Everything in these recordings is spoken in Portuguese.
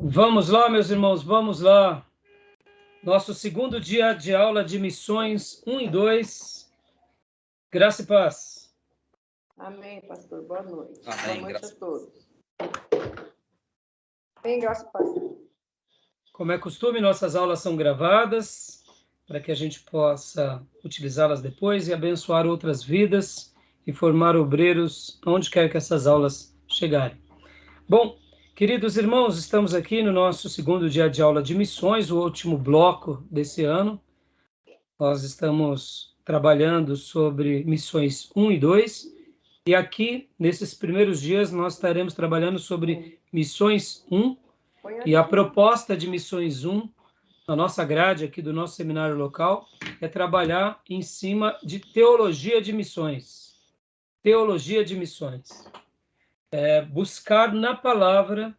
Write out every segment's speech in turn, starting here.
Vamos lá, meus irmãos, vamos lá. Nosso segundo dia de aula de missões 1 e 2. Graça e paz. Amém, pastor. Boa noite. Amém, Boa noite graças a todos. Bem, graça e paz. Como é costume, nossas aulas são gravadas para que a gente possa utilizá-las depois e abençoar outras vidas e formar obreiros onde quer que essas aulas chegarem. Bom, queridos irmãos, estamos aqui no nosso segundo dia de aula de missões, o último bloco desse ano. Nós estamos trabalhando sobre missões 1 e 2, e aqui, nesses primeiros dias, nós estaremos trabalhando sobre missões 1, e a proposta de missões 1, na nossa grade aqui do nosso seminário local, é trabalhar em cima de teologia de missões. Teologia de missões. Buscar na palavra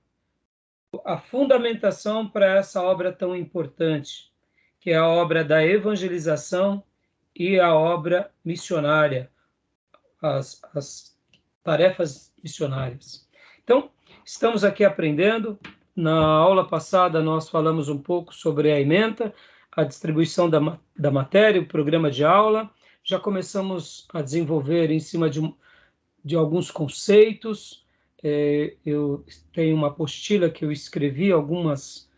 a fundamentação para essa obra tão importante, que é a obra da evangelização e a obra missionária, as tarefas missionárias. Então, estamos aqui aprendendo. Na aula passada, nós falamos um pouco sobre a ementa, a distribuição da matéria, o programa de aula. Já começamos a desenvolver em cima de alguns conceitos. Eu tenho uma apostila que eu escrevi, algumas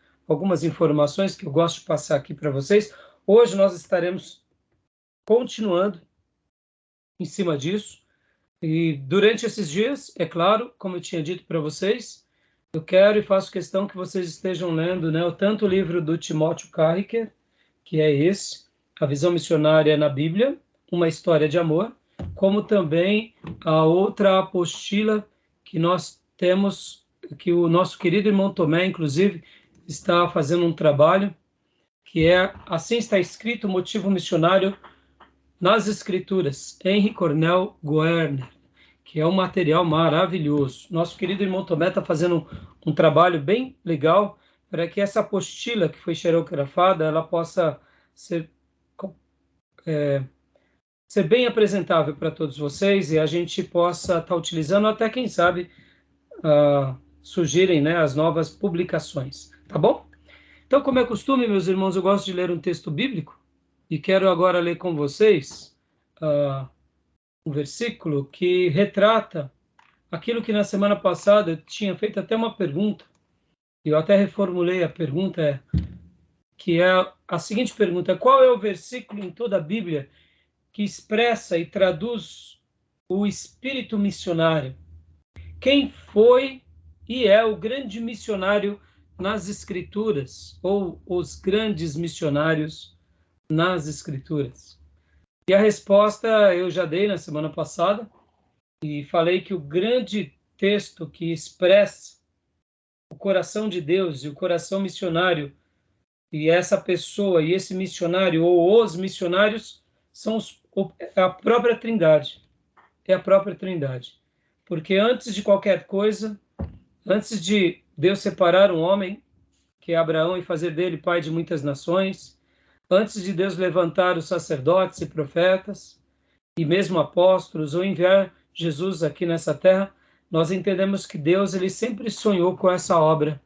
informações que eu gosto de passar aqui para vocês. Hoje nós estaremos continuando em cima disso. E durante esses dias, é claro, como eu tinha dito para vocês, eu quero e faço questão que vocês estejam lendo, né, tanto o livro do Timóteo Carricker, que é esse, A Visão Missionária na Bíblia, Uma História de Amor, como também a outra apostila que nós temos, que o nosso querido irmão Tomé, inclusive, está fazendo um trabalho, que é Assim Está Escrito, Motivo Missionário nas Escrituras, Henry Cornell Goerner, que é um material maravilhoso. Nosso querido irmão Tomé está fazendo um trabalho bem legal para que essa apostila que foi xerocrafada, ela possa ser bem apresentável para todos vocês e a gente possa estar utilizando até, quem sabe, surgirem, né, as novas publicações. Tá bom? Então, como é costume, meus irmãos, eu gosto de ler um texto bíblico e quero agora ler com vocês um versículo que retrata aquilo que na semana passada eu tinha feito até uma pergunta, e eu até reformulei a pergunta, que é a seguinte pergunta: qual é o versículo em toda a Bíblia que expressa e traduz o espírito missionário? Quem foi e é o grande missionário nas Escrituras, ou os grandes missionários nas Escrituras? E a resposta eu já dei na semana passada, e falei que o grande texto que expressa o coração de Deus e o coração missionário, e essa pessoa e esse missionário, ou os missionários, são a própria Trindade. É a própria Trindade. Porque antes de qualquer coisa, antes de Deus separar um homem, que é Abraão, e fazer dele pai de muitas nações, antes de Deus levantar os sacerdotes e profetas, e mesmo apóstolos, ou enviar Jesus aqui nessa terra, nós entendemos que Deus ele sempre sonhou com essa obra,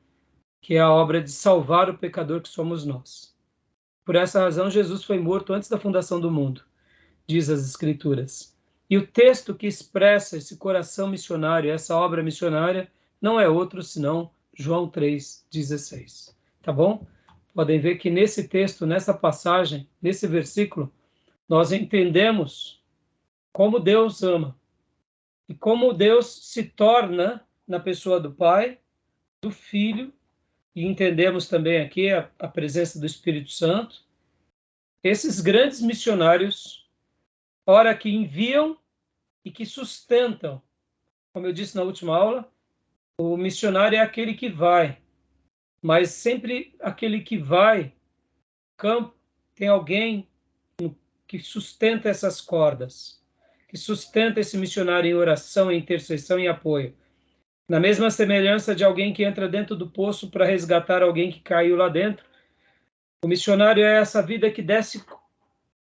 que é a obra de salvar o pecador que somos nós. Por essa razão, Jesus foi morto antes da fundação do mundo, diz as Escrituras. E o texto que expressa esse coração missionário, essa obra missionária, não é outro senão João 3,16. Tá bom? Podem ver que nesse texto, nessa passagem, nesse versículo, nós entendemos como Deus ama e como Deus se torna na pessoa do Pai, do Filho, e entendemos também aqui a presença do Espírito Santo, esses grandes missionários, ora que enviam e que sustentam. Como eu disse na última aula, o missionário é aquele que vai, mas sempre aquele que vai, campo, tem alguém que sustenta essas cordas, que sustenta esse missionário em oração, em intercessão e apoio. Na mesma semelhança de alguém que entra dentro do poço para resgatar alguém que caiu lá dentro, o missionário é essa vida que desce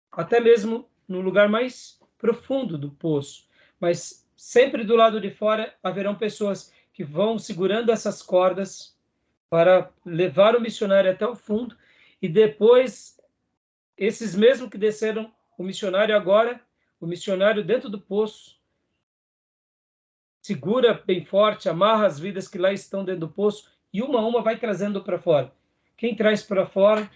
até mesmo no lugar mais profundo do poço, mas sempre do lado de fora haverão pessoas que vão segurando essas cordas para levar o missionário até o fundo, e depois, esses mesmos que desceram o missionário agora, o missionário dentro do poço, segura bem forte, amarra as vidas que lá estão dentro do poço, e uma a uma vai trazendo para fora. Quem traz para fora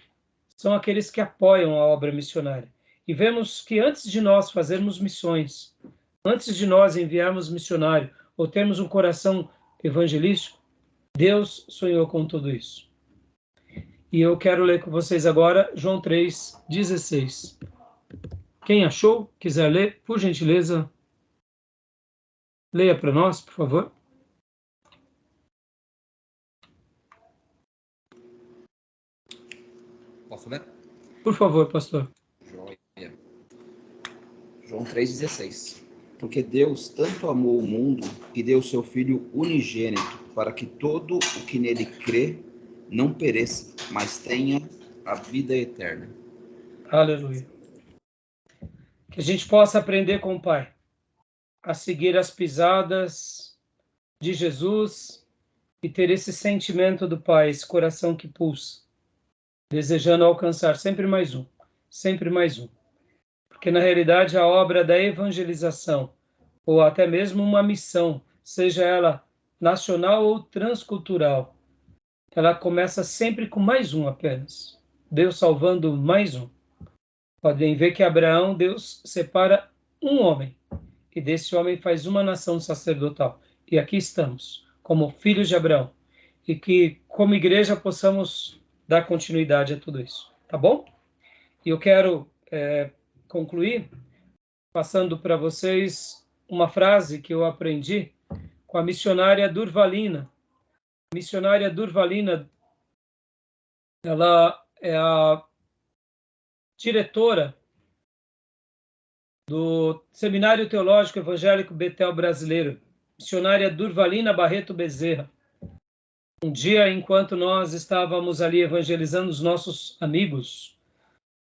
são aqueles que apoiam a obra missionária. E vemos que antes de nós fazermos missões, antes de nós enviarmos missionário, ou termos um coração evangelístico, Deus sonhou com tudo isso. E eu quero ler com vocês agora João 3:16. Quem achou, quiser ler, por gentileza, leia para nós, por favor. Posso ler? Por favor, pastor. João 3,16. Porque Deus tanto amou o mundo que deu seu Filho unigênito, para que todo o que nele crê não pereça, mas tenha a vida eterna. Aleluia. Que a gente possa aprender com o Pai a seguir as pisadas de Jesus e ter esse sentimento do Pai, esse coração que pulsa, desejando alcançar sempre mais um, sempre mais um. Porque, na realidade, a obra da evangelização, ou até mesmo uma missão, seja ela nacional ou transcultural, ela começa sempre com mais um apenas. Deus salvando mais um. Podem ver que Abraão, Deus separa um homem, e desse homem faz uma nação sacerdotal. E aqui estamos, como filhos de Abraão, e que, como igreja, possamos dar continuidade a tudo isso. Tá bom? E eu quero concluir passando para vocês uma frase que eu aprendi com a missionária Durvalina. A missionária Durvalina, ela é a diretora do Seminário Teológico Evangélico Betel Brasileiro, missionária Durvalina Barreto Bezerra. Um dia, enquanto nós estávamos ali evangelizando os nossos amigos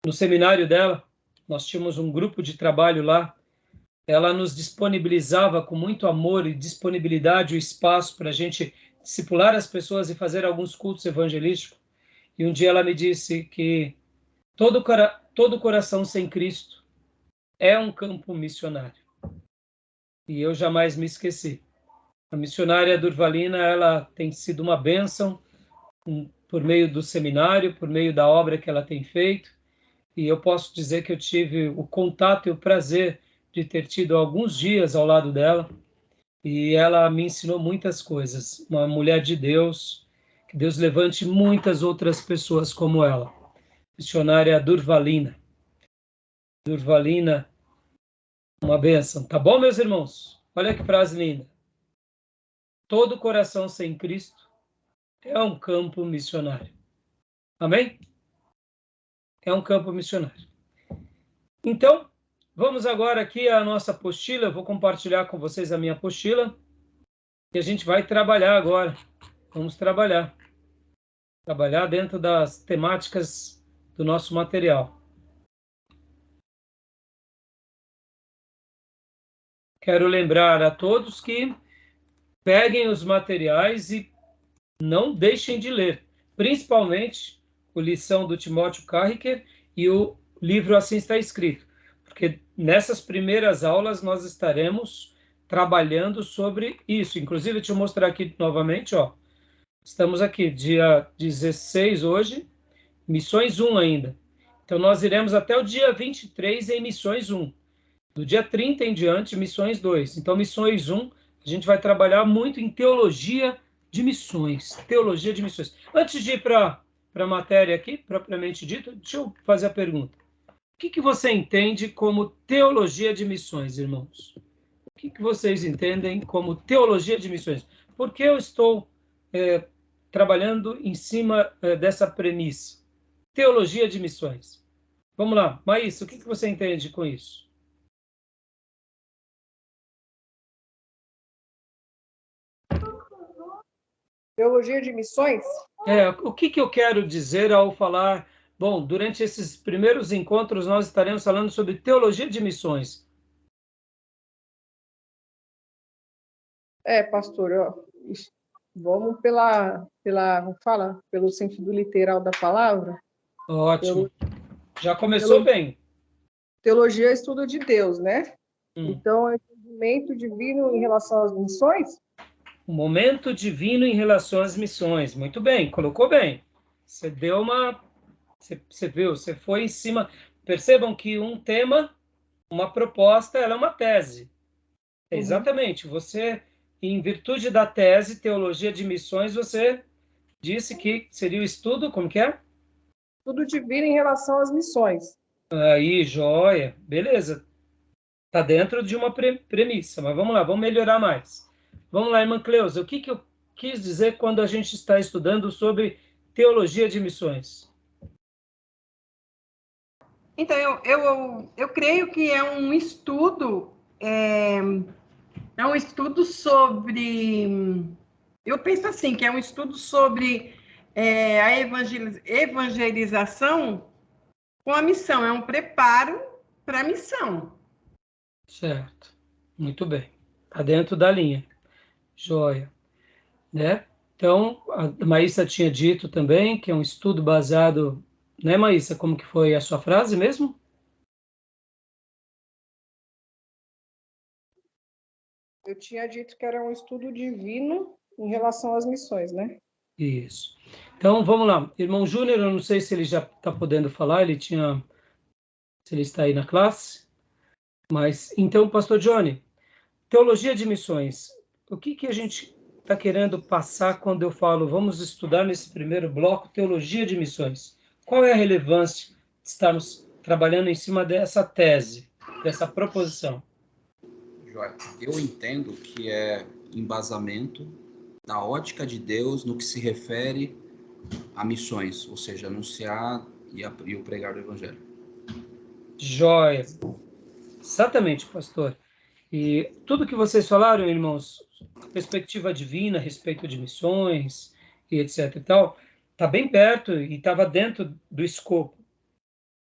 no seminário dela, nós tínhamos um grupo de trabalho lá, ela nos disponibilizava com muito amor e disponibilidade o espaço para a gente discipular as pessoas e fazer alguns cultos evangelísticos. E um dia ela me disse que todo coração sem Cristo é um campo missionário. E eu jamais me esqueci. A missionária Durvalina, ela tem sido uma bênção por meio do seminário, por meio da obra que ela tem feito. E eu posso dizer que eu tive o contato e o prazer de ter tido alguns dias ao lado dela. E ela me ensinou muitas coisas. Uma mulher de Deus, que Deus levante muitas outras pessoas como ela. Missionária Durvalina. Durvalina, uma bênção. Tá bom, meus irmãos? Olha que frase linda. Todo coração sem Cristo é um campo missionário. Amém? É um campo missionário. Então, vamos agora aqui à nossa apostila. Eu vou compartilhar com vocês a minha apostila. E a gente vai trabalhar agora. Vamos trabalhar. Trabalhar dentro das temáticas do nosso material. Quero lembrar a todos que peguem os materiais e não deixem de ler. Principalmente a lição do Timóteo Carricker e o livro Assim Está Escrito. Porque nessas primeiras aulas nós estaremos trabalhando sobre isso. Inclusive, deixa eu mostrar aqui novamente, ó. Estamos aqui, dia 16 hoje, Missões 1 ainda. Então, nós iremos até o dia 23 em Missões 1. Do dia 30 em diante, Missões 2. Então, Missões 1, a gente vai trabalhar muito em teologia de missões. Teologia de missões. Antes de ir para a matéria aqui, propriamente dito, deixa eu fazer a pergunta. O que você entende como teologia de missões, irmãos? O que vocês entendem como teologia de missões? Por que eu estou trabalhando em cima dessa premissa? Teologia de missões. Vamos lá, Maísa, o que você entende com isso? Teologia de missões? O que eu quero dizer ao falar... Bom, durante esses primeiros encontros, nós estaremos falando sobre teologia de missões. Pastor, Vamos como fala? Pelo sentido literal da palavra. Ótimo. Já começou bem. Teologia é estudo de Deus, né? Hum. Então, é entendimento divino em relação às missões? O momento divino em relação às missões. Muito bem, colocou bem. Você deu uma... Você viu, você foi em cima. Percebam que um tema, uma proposta, ela é uma tese. Exatamente. Você, em virtude da tese, teologia de missões, você disse que seria o estudo, como que é? Estudo divino em relação às missões. Aí, joia. Beleza. Está dentro de uma premissa, mas vamos lá, vamos melhorar mais. Vamos lá, irmã Cleusa, o que eu quis dizer quando a gente está estudando sobre teologia de missões? Então, eu creio que é um estudo, sobre... Eu penso assim, que é um estudo sobre a evangelização com a missão, é um preparo para a missão. Certo, muito bem. Está dentro da linha. Joia. Né? Então, a Maísa tinha dito também que é um estudo baseado, né, Maísa? Como que foi a sua frase mesmo? Eu tinha dito que era um estudo divino em relação às missões, né? Isso. Então, vamos lá. Irmão Júnior, eu não sei se ele já está podendo falar, se ele está aí na classe, mas, então, pastor Johnny, teologia de missões, o que a gente está querendo passar quando eu falo, vamos estudar nesse primeiro bloco, teologia de missões? Qual é a relevância de estarmos trabalhando em cima dessa tese, dessa proposição? Joia, eu entendo que é embasamento da ótica de Deus no que se refere a missões, ou seja, anunciar e o pregar do evangelho. Joia. Exatamente, pastor. E tudo que vocês falaram, irmãos, perspectiva divina a respeito de missões e etc e tal, está bem perto e estava dentro do escopo.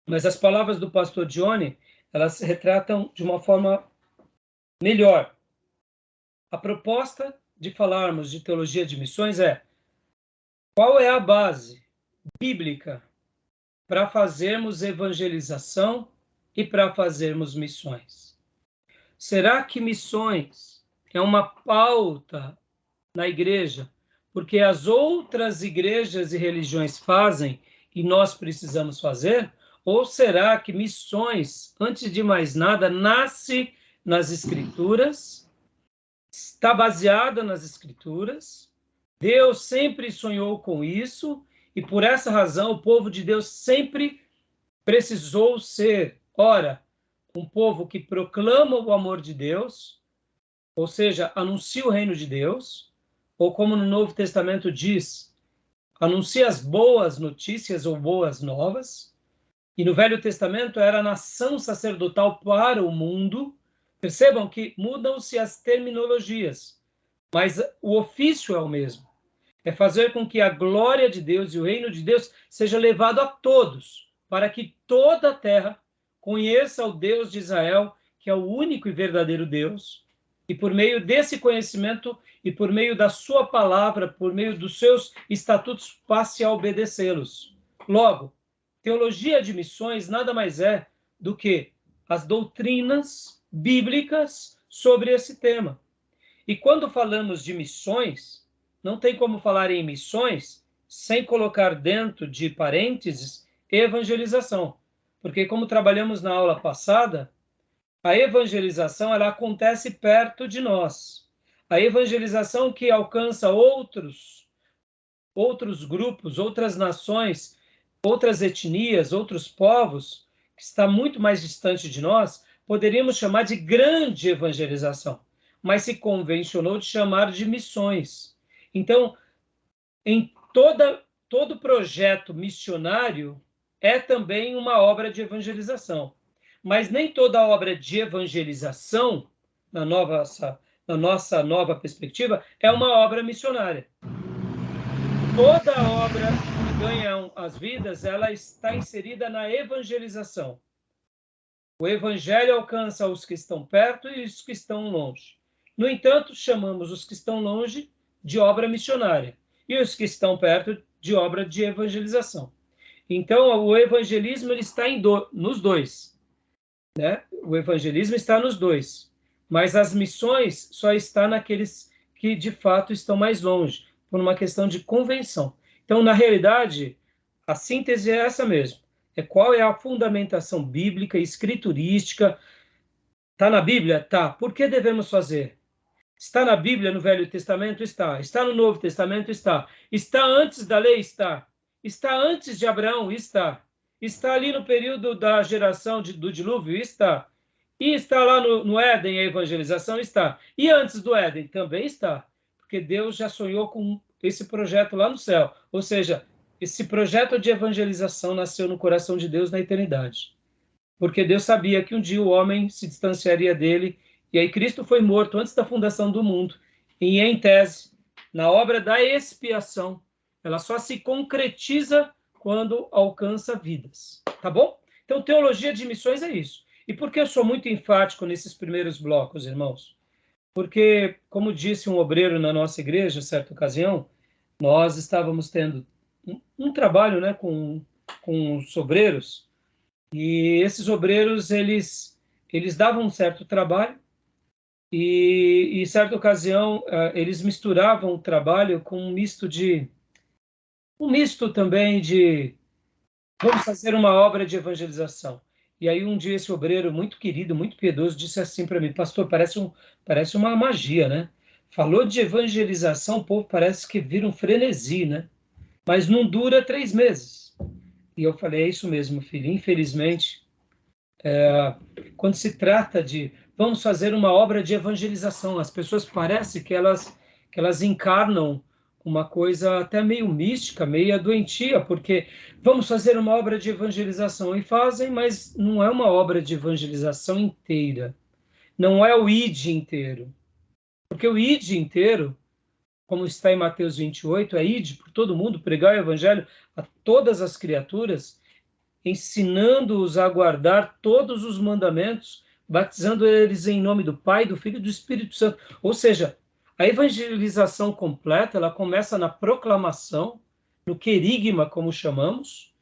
Mas as palavras do pastor Johnny, elas se retratam de uma forma melhor. A proposta de falarmos de teologia de missões é: qual é a base bíblica para fazermos evangelização e para fazermos missões? Será que missões é uma pauta na igreja porque as outras igrejas e religiões fazem e nós precisamos fazer? Ou será que missões, antes de mais nada, nasce nas Escrituras, está baseada nas Escrituras? Deus sempre sonhou com isso e por essa razão o povo de Deus sempre precisou ser, ora, um povo que proclama o amor de Deus, ou seja, anuncia o reino de Deus, ou como no Novo Testamento diz, anuncia as boas notícias ou boas novas, e no Velho Testamento era a nação sacerdotal para o mundo. Percebam que mudam-se as terminologias, mas o ofício é o mesmo. É fazer com que a glória de Deus e o reino de Deus seja levado a todos, para que toda a terra conheça o Deus de Israel, que é o único e verdadeiro Deus, e por meio desse conhecimento e por meio da sua palavra, por meio dos seus estatutos, passe a obedecê-los. Logo, teologia de missões nada mais é do que as doutrinas bíblicas sobre esse tema. E quando falamos de missões, não tem como falar em missões sem colocar dentro de parênteses evangelização. Porque como trabalhamos na aula passada, a evangelização ela acontece perto de nós. A evangelização que alcança outros grupos, outras nações, outras etnias, outros povos, que está muito mais distante de nós, poderíamos chamar de grande evangelização, mas se convencionou de chamar de missões. Então, em todo projeto missionário é também uma obra de evangelização. Mas nem toda obra de evangelização, na nossa nova perspectiva, é uma obra missionária. Toda obra que ganha as vidas, ela está inserida na evangelização. O evangelho alcança os que estão perto e os que estão longe. No entanto, chamamos os que estão longe de obra missionária, e os que estão perto de obra de evangelização. Então, o evangelismo ele está nos dois, né? O evangelismo está nos dois, mas as missões só estão naqueles que, de fato, estão mais longe, por uma questão de convenção. Então, na realidade, a síntese é essa mesmo. Qual é a fundamentação bíblica, escriturística. Está na Bíblia? Tá. Por que devemos fazer? Está na Bíblia, no Velho Testamento? Está. Está no Novo Testamento? Está. Está antes da lei? Está. Está antes de Abraão? Está. Está ali no período da geração do dilúvio? Está. E está lá no Éden a evangelização? Está. E antes do Éden? Também está. Porque Deus já sonhou com esse projeto lá no céu. Ou seja, esse projeto de evangelização nasceu no coração de Deus na eternidade. Porque Deus sabia que um dia o homem se distanciaria dele, e aí Cristo foi morto antes da fundação do mundo. E, em tese, na obra da expiação, ela só se concretiza quando alcança vidas. Tá bom? Então, teologia de missões é isso. E por que eu sou muito enfático nesses primeiros blocos, irmãos? Porque, como disse um obreiro na nossa igreja, certa ocasião, nós estávamos tendo um trabalho, né, com os obreiros, e esses obreiros, eles davam um certo trabalho, e certa ocasião, eles misturavam o trabalho com um misto também de, vamos fazer uma obra de evangelização. E aí um dia esse obreiro muito querido, muito piedoso, disse assim para mim: pastor, parece uma magia, né? Falou de evangelização, o povo parece que vira um frenesi, né? Mas não dura 3 meses. E eu falei: é isso mesmo, filho. Infelizmente, quando se trata de vamos fazer uma obra de evangelização, as pessoas parece que elas encarnam uma coisa até meio mística, meio doentia, porque vamos fazer uma obra de evangelização, e fazem, mas não é uma obra de evangelização inteira. Não é o id inteiro. Porque o id inteiro, como está em Mateus 28, é ide por todo mundo, pregar o evangelho a todas as criaturas, ensinando-os a guardar todos os mandamentos, batizando eles em nome do Pai, do Filho e do Espírito Santo. Ou seja, a evangelização completa, ela começa na proclamação, no querigma, como chamamos,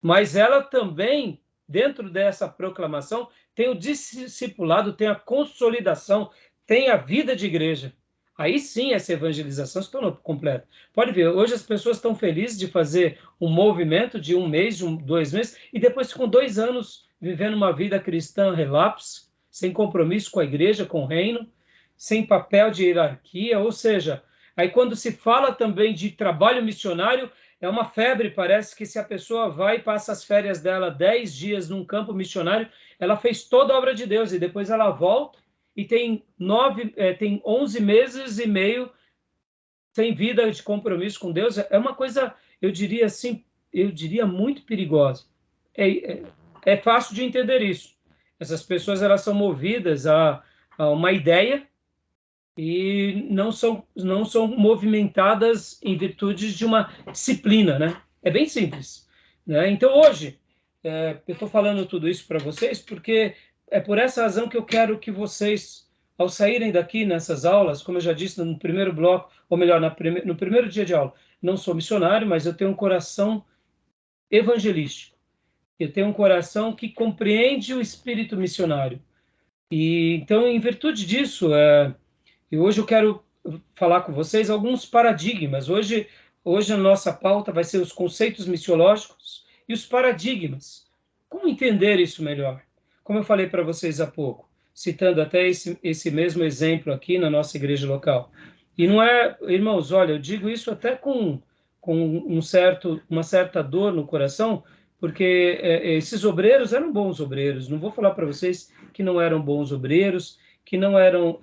mas ela também, dentro dessa proclamação, tem o discipulado, tem a consolidação, tem a vida de igreja. Aí sim essa evangelização se tornou completa. Pode ver, hoje as pessoas estão felizes de fazer um movimento de 1 mês, de 2 meses, e depois ficam 2 anos vivendo uma vida cristã relapse, sem compromisso com a igreja, com o reino, sem papel de hierarquia. Ou seja, aí quando se fala também de trabalho missionário, é uma febre, parece que se a pessoa vai e passa as férias dela 10 dias num campo missionário, ela fez toda a obra de Deus, e depois ela volta e tem 11 meses e meio sem vida de compromisso com Deus. É uma coisa, eu diria assim, muito perigosa. É fácil de entender isso. Essas pessoas, elas são movidas a uma ideia e não são movimentadas em virtude de uma disciplina, né? É bem simples, né? Então, hoje, eu estou falando tudo isso para vocês porque é por essa razão que eu quero que vocês, ao saírem daqui nessas aulas, como eu já disse no primeiro bloco, ou melhor, no primeiro dia de aula, não sou missionário, mas eu tenho um coração evangelístico. Eu tenho um coração que compreende o espírito missionário. E então, em virtude disso, e hoje eu quero falar com vocês alguns paradigmas. Hoje a nossa pauta vai ser os conceitos missiológicos e os paradigmas. Como entender isso melhor? Como eu falei para vocês há pouco, citando até esse mesmo exemplo aqui na nossa igreja local. E não é, irmãos, olha, eu digo isso até com uma certa dor no coração, porque esses obreiros eram bons obreiros. Não vou falar para vocês que não eram bons obreiros, que não eram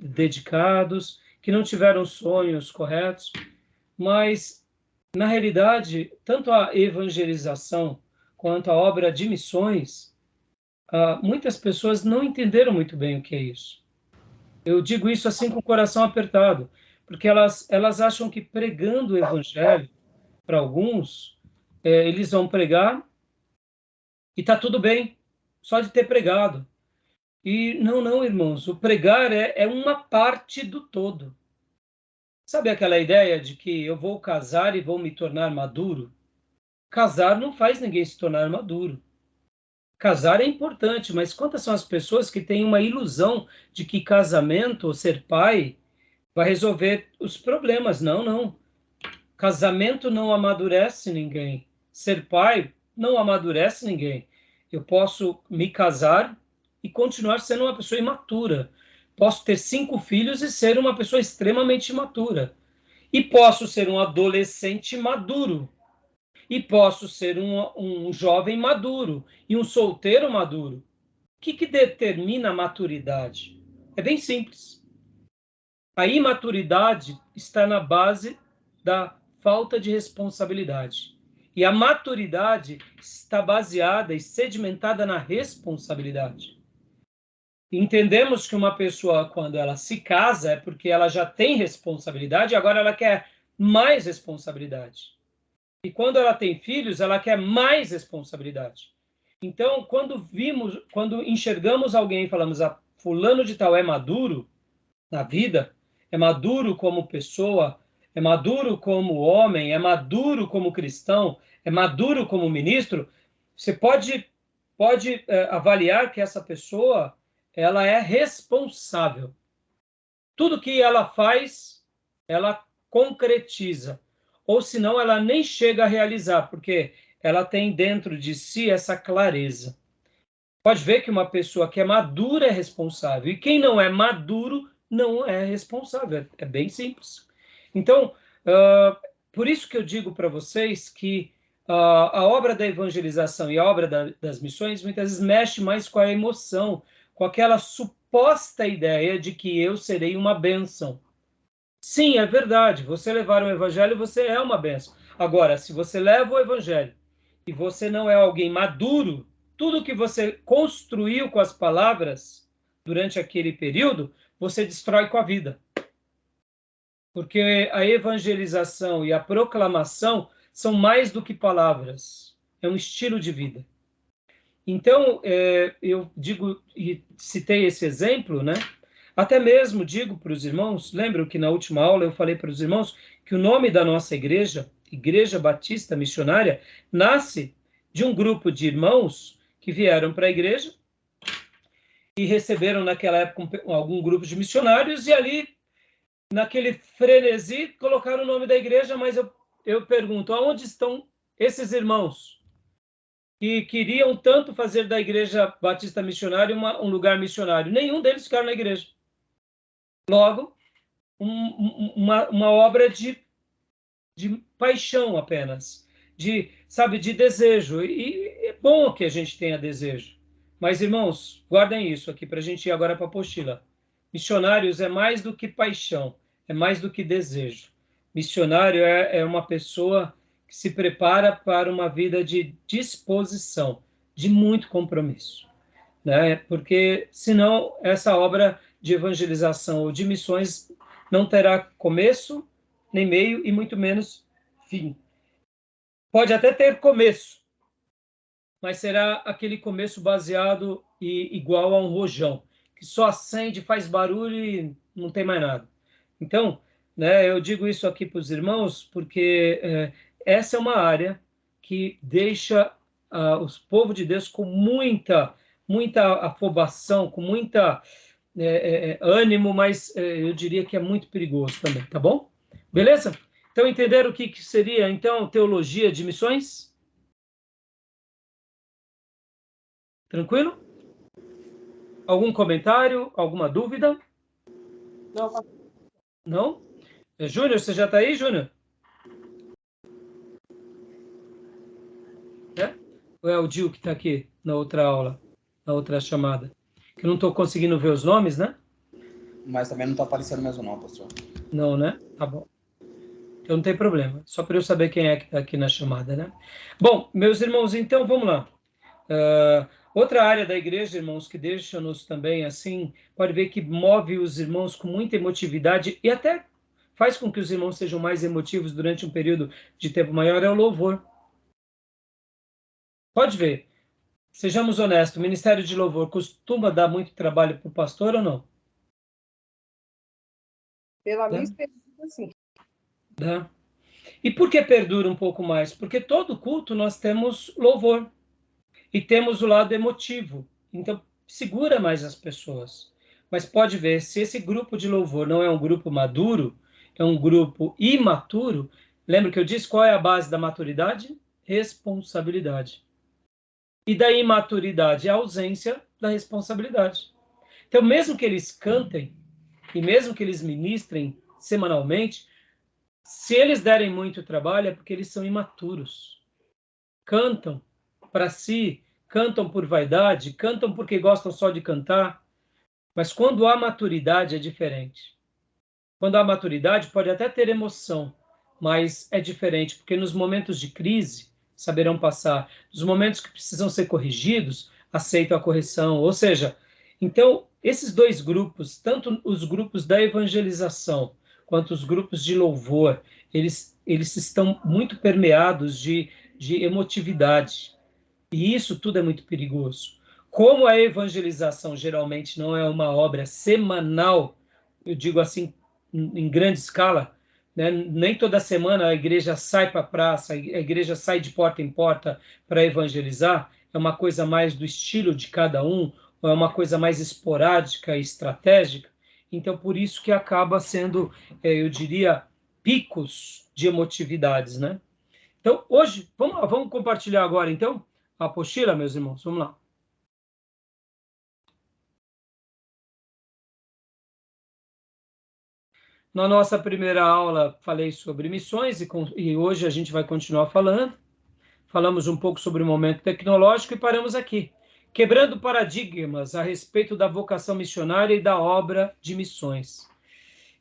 dedicados, que não tiveram sonhos corretos, mas, na realidade, tanto a evangelização quanto a obra de missões, muitas pessoas não entenderam muito bem o que é isso. Eu digo isso assim com o coração apertado, porque elas acham que pregando o evangelho, para alguns, eles vão pregar e está tudo bem, só de ter pregado. E não, irmãos, o pregar é uma parte do todo. Sabe aquela ideia de que eu vou casar e vou me tornar maduro? Casar não faz ninguém se tornar maduro. Casar é importante, mas quantas são as pessoas que têm uma ilusão de que casamento ou ser pai vai resolver os problemas? Não, não. Casamento não amadurece ninguém. Ser pai não amadurece ninguém. Eu posso me casar e continuar sendo uma pessoa imatura. Posso ter 5 filhos e ser uma pessoa extremamente imatura. E posso ser um adolescente maduro. E posso ser um jovem maduro e um solteiro maduro. O que determina a maturidade? É bem simples. A imaturidade está na base da falta de responsabilidade. E a maturidade está baseada e sedimentada na responsabilidade. Entendemos que uma pessoa, quando ela se casa, é porque ela já tem responsabilidade e agora ela quer mais responsabilidade. E quando ela tem filhos, ela quer mais responsabilidade. Então, quando enxergamos alguém e falamos, fulano de tal é maduro na vida, é maduro como pessoa, é maduro como homem, é maduro como cristão, é maduro como ministro, você pode avaliar que essa pessoa ela é responsável. Tudo que ela faz, ela concretiza. Ou senão ela nem chega a realizar, porque ela tem dentro de si essa clareza. Pode ver que uma pessoa que é madura é responsável, e quem não é maduro não é responsável. É bem simples. Então, por isso que eu digo para vocês que a obra da evangelização e a obra das missões muitas vezes mexe mais com a emoção, com aquela suposta ideia de que eu serei uma bênção. Sim, é verdade. Você levar o evangelho, você é uma bênção. Agora, se você leva o evangelho e você não é alguém maduro, tudo que você construiu com as palavras durante aquele período, você destrói com a vida. Porque a evangelização e a proclamação são mais do que palavras. É um estilo de vida. Então, eu digo, e citei esse exemplo, né? Até mesmo digo para os irmãos, lembram que na última aula eu falei para os irmãos que o nome da nossa igreja, Igreja Batista Missionária, nasce de um grupo de irmãos que vieram para a igreja e receberam naquela época algum grupo de missionários e ali, naquele frenesi, colocaram o nome da igreja, mas eu pergunto, aonde estão esses irmãos que queriam tanto fazer da Igreja Batista Missionária um lugar missionário? Nenhum deles ficaram na igreja. Logo, uma obra de paixão apenas, de desejo. E é bom que a gente tenha desejo. Mas, irmãos, guardem isso aqui para a gente ir agora para a apostila. Missionários é mais do que paixão, é mais do que desejo. Missionário é uma pessoa que se prepara para uma vida de disposição, de muito compromisso, né? Porque, senão, essa obra de evangelização ou de missões não terá começo, nem meio e muito menos fim. Pode até ter começo, mas será aquele começo baseado e igual a um rojão, que só acende, faz barulho e não tem mais nada. Então, né, eu digo isso aqui para os irmãos porque essa é uma área que deixa o povo de Deus com muita afobação, com muita ânimo, mas eu diria que é muito perigoso também, tá bom? Beleza? Então, entenderam o que seria, então, teologia de missões? Tranquilo? Algum comentário? Alguma dúvida? Não, Não? Júnior, você já está aí, Júnior? Ou é o Dil que está aqui na outra aula, na outra chamada? Que eu não estou conseguindo ver os nomes, né? Mas também não está aparecendo mesmo não, pastor. Não, né? Tá bom. Então não tem problema. Só para eu saber quem é que está aqui na chamada, né? Bom, meus irmãos, então vamos lá. Outra área da igreja, irmãos, que deixa-nos também assim, pode ver que move os irmãos com muita emotividade e até faz com que os irmãos sejam mais emotivos durante um período de tempo maior, é o louvor. Pode ver. Sejamos honestos, o ministério de louvor costuma dar muito trabalho para o pastor ou não? pela minha experiência, sim. Tá? E por que perdura um pouco mais? Porque todo culto nós temos louvor e temos o lado emotivo. Então, segura mais as pessoas. Mas pode ver, se esse grupo de louvor não é um grupo maduro, é um grupo imaturo, lembra que eu disse qual é a base da maturidade? Responsabilidade. E da imaturidade, a ausência da responsabilidade. Então, mesmo que eles cantem, e mesmo que eles ministrem semanalmente, se eles derem muito trabalho, é porque eles são imaturos. Cantam para si, cantam por vaidade, cantam porque gostam só de cantar. Mas quando há maturidade é diferente. Quando há maturidade pode até ter emoção, mas é diferente, porque nos momentos de crise saberão passar. Nos momentos que precisam ser corrigidos, aceitam a correção. Ou seja, então, esses dois grupos, tanto os grupos da evangelização quanto os grupos de louvor, eles estão muito permeados de emotividade. E isso tudo é muito perigoso. Como a evangelização geralmente não é uma obra semanal, eu digo assim, em grande escala, né? Nem toda semana a igreja sai para a praça, a igreja sai de porta em porta para evangelizar, é uma coisa mais do estilo de cada um, ou é uma coisa mais esporádica e estratégica. Então, por isso que acaba sendo, eu diria, picos de emotividades, né? Então, hoje, vamos compartilhar agora, então, a apostila, meus irmãos. Vamos lá. Na nossa primeira aula, falei sobre missões e hoje a gente vai continuar falando. Falamos um pouco sobre o momento tecnológico e paramos aqui. Quebrando paradigmas a respeito da vocação missionária e da obra de missões.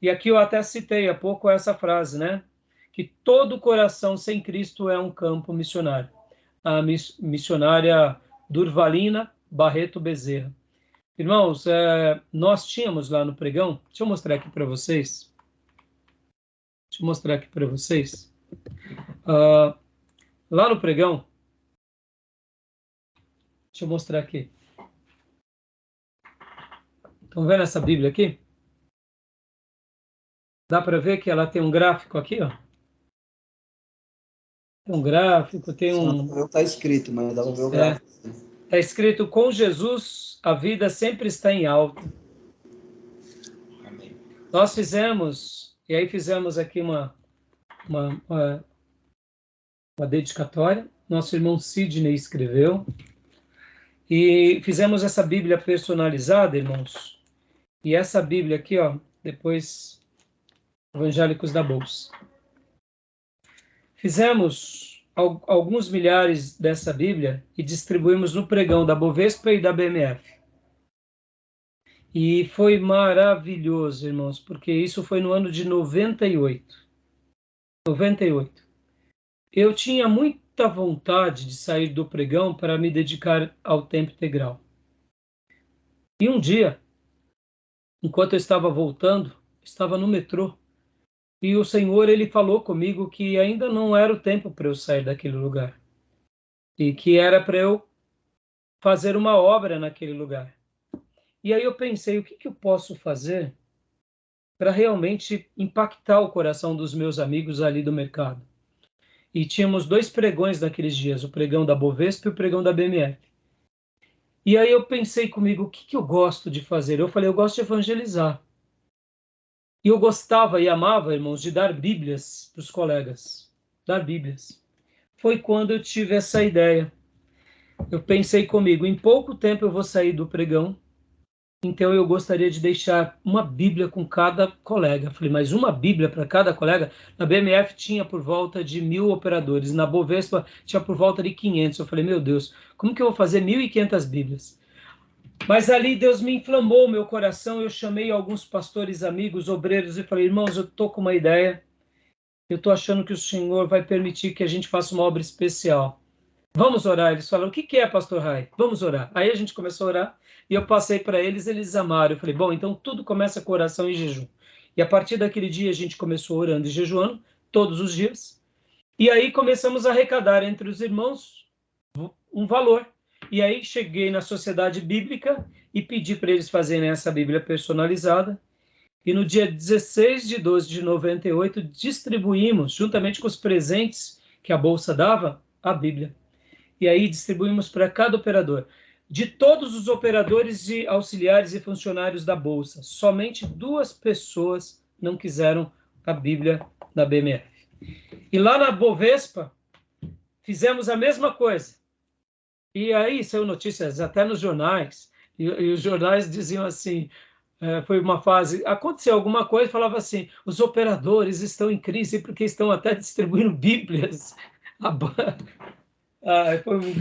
E aqui eu até citei há pouco essa frase, né? Que todo coração sem Cristo é um campo missionário. A missionária Durvalina Barreto Bezerra. Irmãos, nós tínhamos lá no pregão, deixa eu mostrar aqui para vocês. Lá no pregão, deixa eu mostrar aqui. Estão vendo essa Bíblia aqui? Dá para ver que ela tem um gráfico aqui, ó. Tem um gráfico, tem um... Não está escrito, mas dá para ver o gráfico. Está escrito, com Jesus, a vida sempre está em alta. Amém. Nós fizemos aqui uma dedicatória, nosso irmão Sidney escreveu, e fizemos essa Bíblia personalizada, irmãos, e essa Bíblia aqui, ó, depois, Evangélicos da Bolsa. Fizemos alguns milhares dessa Bíblia e distribuímos no pregão da Bovespa e da BMF. E foi maravilhoso, irmãos, porque isso foi no ano de 98. Eu tinha muita vontade de sair do pregão para me dedicar ao tempo integral. E um dia, enquanto eu estava voltando, estava no metrô, e o Senhor, ele falou comigo que ainda não era o tempo para eu sair daquele lugar. E que era para eu fazer uma obra naquele lugar. E aí eu pensei, o que eu posso fazer para realmente impactar o coração dos meus amigos ali do mercado? E tínhamos 2 pregões naqueles dias, o pregão da Bovespa e o pregão da BMF. E aí eu pensei comigo, o que eu gosto de fazer? Eu falei, eu gosto de evangelizar. E eu gostava e amava, irmãos, de dar Bíblias para os colegas. Dar Bíblias. Foi quando eu tive essa ideia. Eu pensei comigo, em pouco tempo eu vou sair do pregão, então eu gostaria de deixar uma Bíblia com cada colega. Falei, mas uma Bíblia para cada colega? Na BMF tinha por volta de 1.000 operadores, na Bovespa tinha por volta de 500. Eu falei, meu Deus, como que eu vou fazer 1.500 Bíblias? Mas ali Deus me inflamou o meu coração, eu chamei alguns pastores, amigos, obreiros e falei, irmãos, eu estou com uma ideia, eu estou achando que o Senhor vai permitir que a gente faça uma obra especial. Vamos orar. Eles falaram, o que é, pastor Rai? Vamos orar. Aí a gente começou a orar e eu passei para eles, eles amaram. Eu falei, bom, então tudo começa com oração e jejum. E a partir daquele dia a gente começou orando e jejuando todos os dias. E aí começamos a arrecadar entre os irmãos um valor. E aí cheguei na Sociedade Bíblica e pedi para eles fazerem essa Bíblia personalizada. E no dia 16 de 12 de 98, distribuímos, juntamente com os presentes que a Bolsa dava, a Bíblia. E aí distribuímos para cada operador. De todos os operadores e auxiliares e funcionários da Bolsa, somente 2 pessoas não quiseram a Bíblia da BMF. E lá na Bovespa, fizemos a mesma coisa. E aí saiu notícias até nos jornais, e os jornais diziam assim, foi uma fase, aconteceu alguma coisa, falava assim, os operadores estão em crise porque estão até distribuindo Bíblias.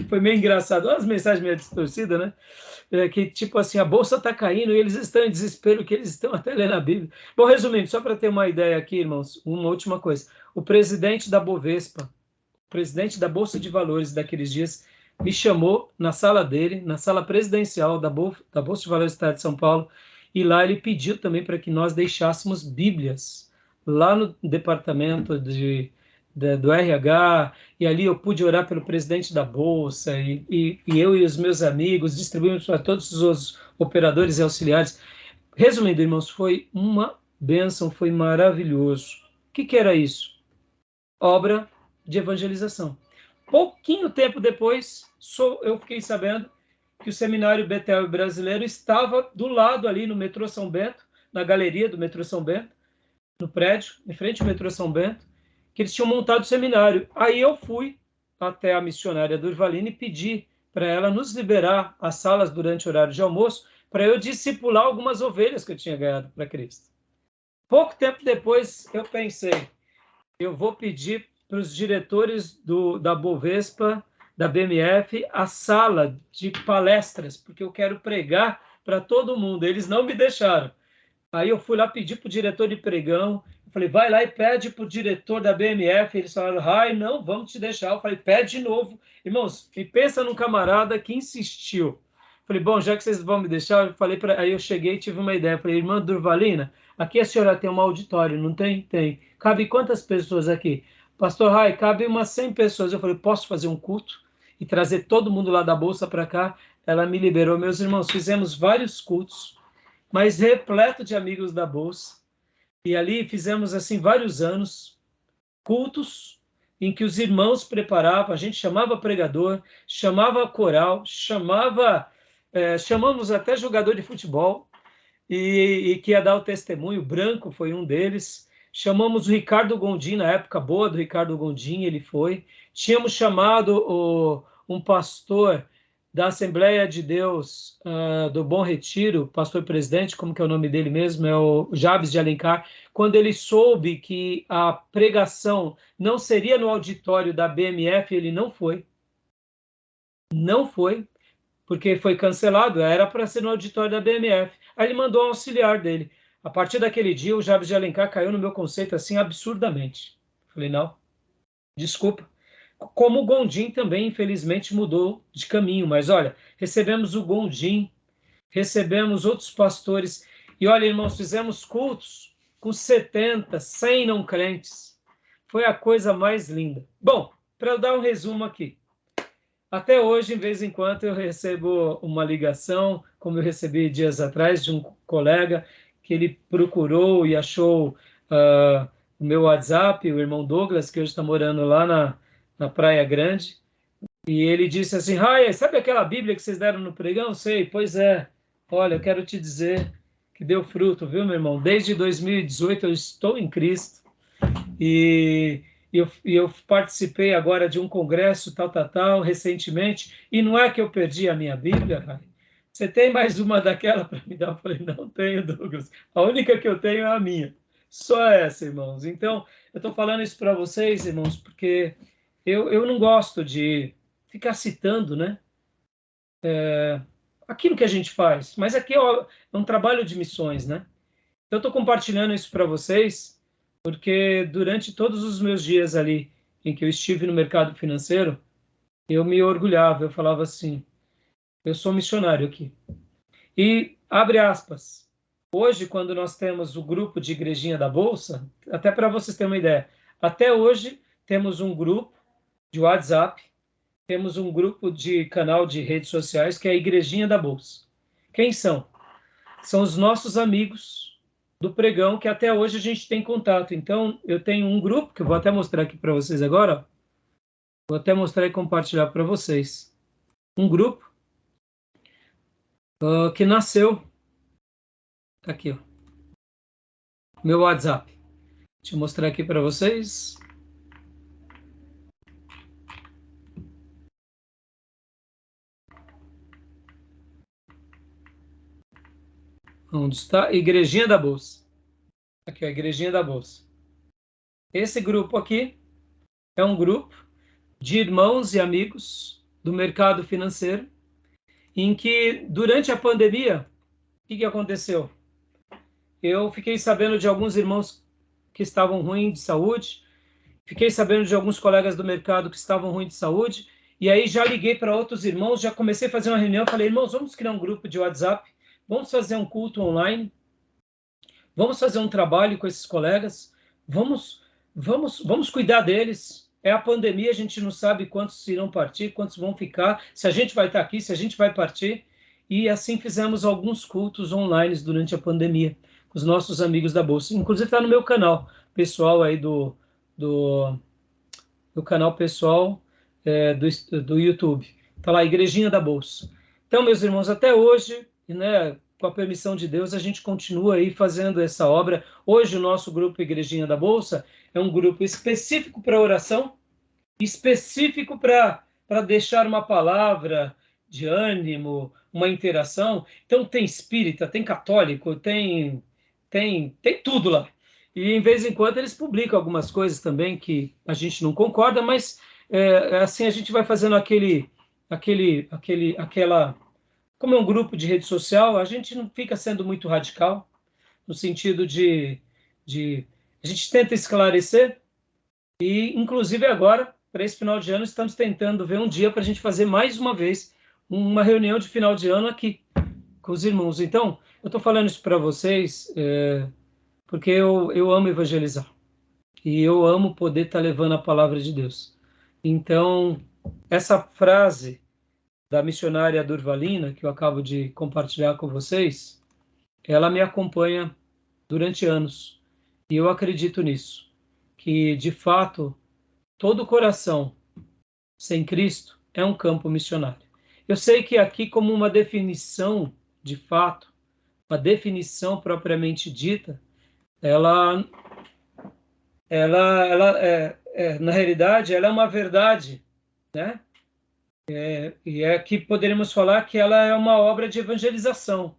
Foi meio engraçado. As mensagens meio distorcidas, né? Que tipo assim, a bolsa está caindo e eles estão em desespero, que eles estão até lendo a Bíblia. Bom, resumindo, só para ter uma ideia aqui, irmãos, uma última coisa. O presidente da Bovespa, presidente da Bolsa de Valores daqueles dias, me chamou na sala dele, na sala presidencial da Bolsa de Valores do Estado de São Paulo, e lá ele pediu também para que nós deixássemos Bíblias lá no departamento do RH, e ali eu pude orar pelo presidente da Bolsa, e eu e os meus amigos distribuímos para todos os operadores e auxiliares. Resumindo, irmãos, foi uma bênção, foi maravilhoso. O que era isso? Obra de evangelização. Pouquinho tempo depois, eu fiquei sabendo que o Seminário Betel Brasileiro estava do lado ali no metrô São Bento, na galeria do metrô São Bento, no prédio, em frente ao metrô São Bento, que eles tinham montado o seminário. Aí eu fui até a missionária Durvalina e pedi para ela nos liberar as salas durante o horário de almoço, para eu discipular algumas ovelhas que eu tinha ganhado para Cristo. Pouco tempo depois, eu pensei, eu vou pedir para os diretores da Bovespa, da BMF, a sala de palestras, porque eu quero pregar para todo mundo. Eles não me deixaram. Aí eu fui lá pedir para o diretor de pregão, eu falei, vai lá e pede para o diretor da BMF. Eles falaram, ai, não, vamos te deixar. Eu falei, pede de novo. Irmãos, e pensa num camarada que insistiu. Eu falei, bom, já que vocês vão me deixar, aí eu cheguei e tive uma ideia. Eu falei, irmã Durvalina, aqui a senhora tem um auditório, não tem? Tem. Cabe quantas pessoas aqui? Pastor Rai, cabe umas 100 pessoas. Eu falei, posso fazer um culto e trazer todo mundo lá da Bolsa para cá? Ela me liberou. Meus irmãos, fizemos vários cultos, mas repleto de amigos da Bolsa. E ali fizemos assim vários anos, cultos em que os irmãos preparavam, a gente chamava pregador, chamava coral, chamamos até jogador de futebol, e que ia dar o testemunho, o Branco foi um deles. Chamamos o Ricardo Gondim, na época boa do Ricardo Gondim, ele foi. Tínhamos chamado um pastor da Assembleia de Deus do Bom Retiro, pastor presidente, como que é o nome dele mesmo? É o Jabes de Alencar. Quando ele soube que a pregação não seria no auditório da BMF, ele não foi. Não foi, porque foi cancelado, era para ser no auditório da BMF. Aí ele mandou um auxiliar dele. A partir daquele dia, o Jabes de Alencar caiu no meu conceito assim absurdamente. Falei, não, desculpa. Como o Gondim também, infelizmente, mudou de caminho. Mas, olha, recebemos o Gondim, recebemos outros pastores. E, olha, irmãos, fizemos cultos com 70, 100 não crentes. Foi a coisa mais linda. Bom, para eu dar um resumo aqui. Até hoje, em vez em quando, eu recebo uma ligação, como eu recebi dias atrás, de um colega que ele procurou e achou o meu WhatsApp, o irmão Douglas, que hoje está morando lá na Praia Grande, e ele disse assim, Raya, sabe aquela Bíblia que vocês deram no pregão? Sei, pois é. Olha, eu quero te dizer que deu fruto, viu, meu irmão? Desde 2018 eu estou em Cristo, e eu participei agora de um congresso, tal, recentemente, e não é que eu perdi a minha Bíblia, Raya? Você tem mais uma daquela para me dar? Eu falei, não tenho, Douglas. A única que eu tenho é a minha. Só essa, irmãos. Então, eu estou falando isso para vocês, irmãos, porque eu não gosto de ficar citando, né? Aquilo que a gente faz. Mas aqui é um trabalho de missões, né? Então, eu estou compartilhando isso para vocês, porque durante todos os meus dias ali em que eu estive no mercado financeiro, eu me orgulhava, eu falava assim, eu sou missionário aqui. E, abre aspas, hoje, quando nós temos o grupo de Igrejinha da Bolsa, até para vocês terem uma ideia, até hoje temos um grupo de WhatsApp, temos um grupo de canal de redes sociais, que é a Igrejinha da Bolsa. Quem são? São os nossos amigos do pregão, que até hoje a gente tem contato. Então, eu tenho um grupo, que eu vou até mostrar aqui para vocês agora. Vou até mostrar e compartilhar para vocês. Um grupo que nasceu. Tá aqui, ó. Meu WhatsApp. Deixa eu mostrar aqui para vocês. Onde está? Igrejinha da Bolsa. Aqui, ó, Igrejinha da Bolsa. Esse grupo aqui é um grupo de irmãos e amigos do mercado financeiro, em que, durante a pandemia, o que aconteceu? Eu fiquei sabendo de alguns irmãos que estavam ruins de saúde, fiquei sabendo de alguns colegas do mercado que estavam ruins de saúde, e aí já liguei para outros irmãos, já comecei a fazer uma reunião, falei, irmãos, vamos criar um grupo de WhatsApp, vamos fazer um culto online, vamos fazer um trabalho com esses colegas, vamos cuidar deles. É a pandemia, a gente não sabe quantos irão partir, quantos vão ficar, se a gente vai estar aqui, se a gente vai partir. E assim fizemos alguns cultos online durante a pandemia, com os nossos amigos da Bolsa. Inclusive está no meu canal pessoal aí do canal pessoal do YouTube. Está lá, Igrejinha da Bolsa. Então, meus irmãos, até hoje, né, com a permissão de Deus, a gente continua aí fazendo essa obra. Hoje, o nosso grupo Igrejinha da Bolsa é um grupo específico para oração, específico para deixar uma palavra de ânimo, uma interação. Então, tem espírita, tem católico, tem tudo lá. E, em vez em quando, eles publicam algumas coisas também que a gente não concorda, mas assim a gente vai fazendo aquela... Como é um grupo de rede social, a gente não fica sendo muito radical, no sentido de a gente tenta esclarecer, e, inclusive, agora, para esse final de ano, estamos tentando ver um dia para a gente fazer mais uma vez uma reunião de final de ano aqui, com os irmãos. Então, eu estou falando isso para vocês porque eu amo evangelizar. E eu amo poder estar levando a palavra de Deus. Então, essa frase da missionária Durvalina, que eu acabo de compartilhar com vocês, ela me acompanha durante anos. E eu acredito nisso, que, de fato, todo coração sem Cristo é um campo missionário. Eu sei que aqui, como uma definição, de fato, a definição propriamente dita, ela na realidade, ela é uma verdade, né? E aqui poderíamos falar que ela é uma obra de evangelização,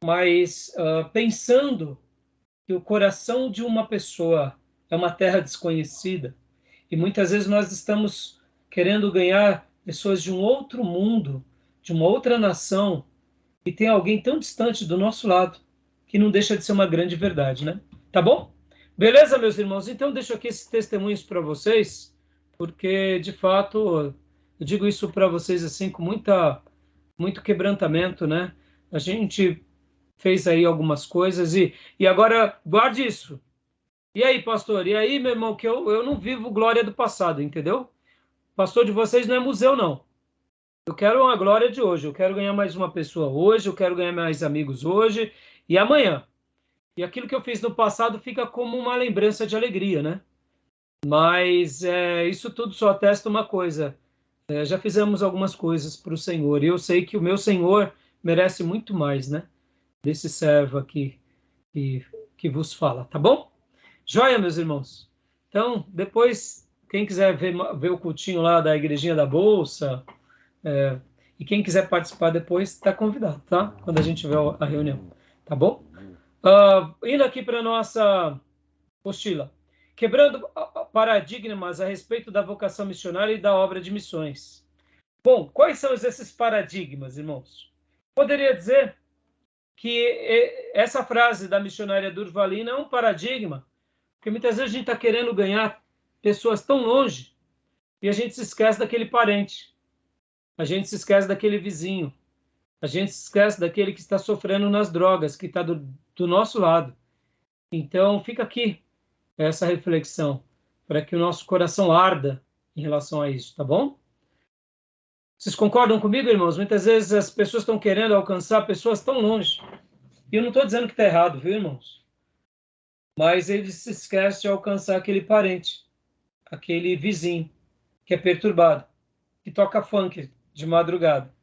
mas pensando que o coração de uma pessoa é uma terra desconhecida, e muitas vezes nós estamos querendo ganhar pessoas de um outro mundo, de uma outra nação, e tem alguém tão distante do nosso lado, que não deixa de ser uma grande verdade, né? Tá bom? Beleza, meus irmãos? Então, deixo aqui esses testemunhos para vocês, porque, de fato, eu digo isso para vocês assim com muito quebrantamento, né? A gente fez aí algumas coisas e agora, guarde isso. E aí, pastor? E aí, meu irmão, que eu não vivo glória do passado, entendeu? Pastor de vocês não é museu, não. Eu quero uma glória de hoje, eu quero ganhar mais uma pessoa hoje, eu quero ganhar mais amigos hoje e amanhã. E aquilo que eu fiz no passado fica como uma lembrança de alegria, né? Mas isso tudo só atesta uma coisa. Já fizemos algumas coisas para o Senhor, e eu sei que o meu Senhor merece muito mais, né? Desse servo aqui que vos fala, tá bom? Joia, meus irmãos? Então, depois, quem quiser ver o cultinho lá da Igrejinha da Bolsa, e quem quiser participar depois, está convidado, tá? Quando a gente tiver a reunião, tá bom? Indo aqui para a nossa apostila. Quebrando paradigmas a respeito da vocação missionária e da obra de missões. Bom, quais são esses paradigmas, irmãos? Poderia dizer que essa frase da missionária Durvalina é um paradigma, porque muitas vezes a gente está querendo ganhar pessoas tão longe e a gente se esquece daquele parente, a gente se esquece daquele vizinho, a gente se esquece daquele que está sofrendo nas drogas, que está do nosso lado. Então, fica aqui essa reflexão, para que o nosso coração arda em relação a isso, tá bom? Vocês concordam comigo, irmãos? Muitas vezes as pessoas estão querendo alcançar pessoas tão longe. E eu não estou dizendo que está errado, viu, irmãos? mas ele se esquece de alcançar aquele parente, aquele vizinho, que é perturbado, que toca funk de madrugada,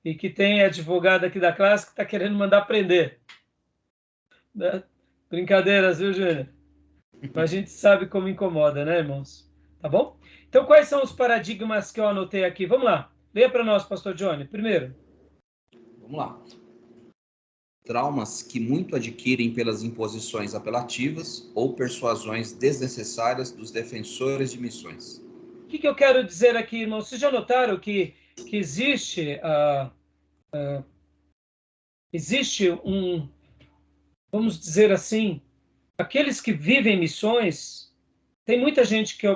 e que tem advogado aqui da classe que está querendo mandar prender. Né? Brincadeiras, viu, Júnior? Mas a gente sabe como incomoda, né, irmãos? Tá bom? Então, quais são os paradigmas que eu anotei aqui? Vamos lá. Leia para nós, pastor Johnny. Primeiro. Vamos lá. Traumas que muito adquirem pelas imposições apelativas ou persuasões desnecessárias dos defensores de missões. O que eu quero dizer aqui, irmãos? Vocês já notaram que existe, existe vamos dizer assim, aqueles que vivem missões, tem muita gente que...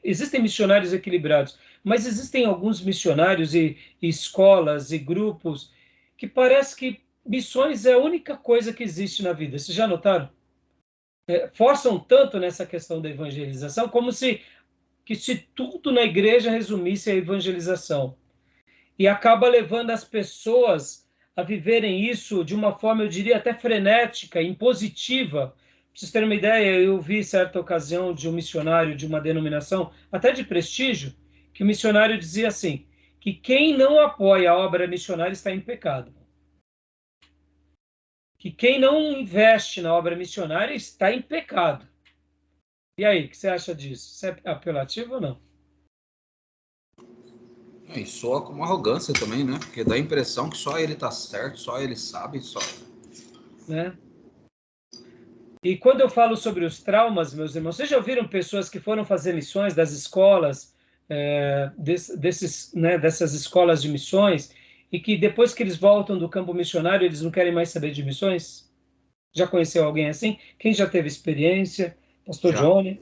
existem missionários equilibrados, mas existem alguns missionários e escolas e grupos que parece que missões é a única coisa que existe na vida. Vocês já notaram? Forçam tanto nessa questão da evangelização, como se tudo na igreja resumisse a evangelização. E acaba levando as pessoas a viverem isso de uma forma, eu diria, até frenética, impositiva. Para vocês terem uma ideia, eu vi certa ocasião de um missionário de uma denominação, até de prestígio, que o missionário dizia assim, que quem não apoia a obra missionária está em pecado. Que quem não investe na obra missionária está em pecado. E aí, o que você acha disso? Isso é apelativo ou não? E soa como arrogância também, né? Porque dá a impressão que só ele tá certo, só ele sabe, só... Né? E quando eu falo sobre os traumas, meus irmãos, vocês já ouviram pessoas que foram fazer missões das escolas, dessas escolas de missões, e que depois que eles voltam do campo missionário, eles não querem mais saber de missões? Já conheceu alguém assim? Quem já teve experiência? Pastor Já. Johnny?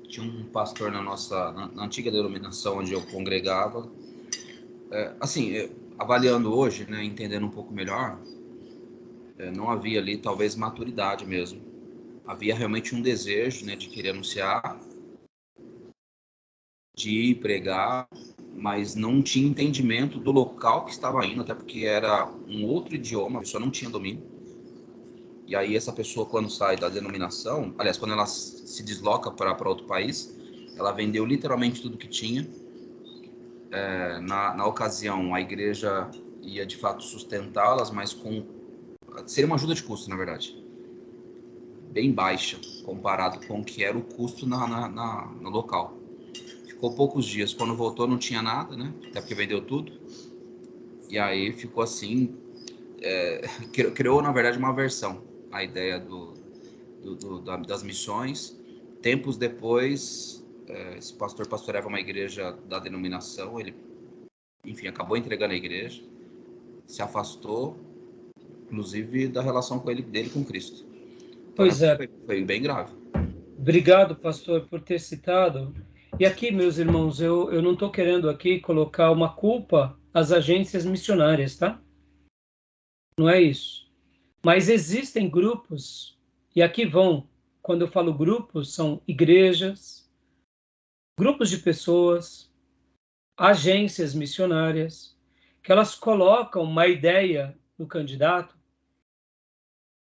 Tinha um pastor na antiga denominação onde eu congregava. Avaliando hoje, né, entendendo um pouco melhor, não havia ali talvez maturidade mesmo. Havia realmente um desejo, né, de querer anunciar, de ir pregar, mas não tinha entendimento do local que estava indo, até porque era um outro idioma, a pessoa não tinha domínio. E aí essa pessoa, quando sai da denominação, aliás, quando ela se desloca para outro país, ela vendeu literalmente tudo que tinha. Na ocasião, a igreja ia de fato sustentá-las, mas seria uma ajuda de custo, na verdade. Bem baixa, comparado com o que era o custo no local. Ficou poucos dias. Quando voltou, não tinha nada, né? Até porque vendeu tudo. E aí ficou assim... criou, na verdade, uma aversão à ideia das missões. Tempos depois, esse pastor pastoreava uma igreja da denominação. Ele, enfim, acabou entregando a igreja, se afastou, inclusive, da relação dele com Cristo. Então, Pois é. Foi bem grave. Obrigado, pastor, por ter citado. E aqui, meus irmãos, eu não estou querendo aqui colocar uma culpa às agências missionárias, tá? Não é isso. Mas existem grupos, e aqui quando eu falo grupos, são igrejas, grupos de pessoas, agências missionárias, que elas colocam uma ideia no candidato,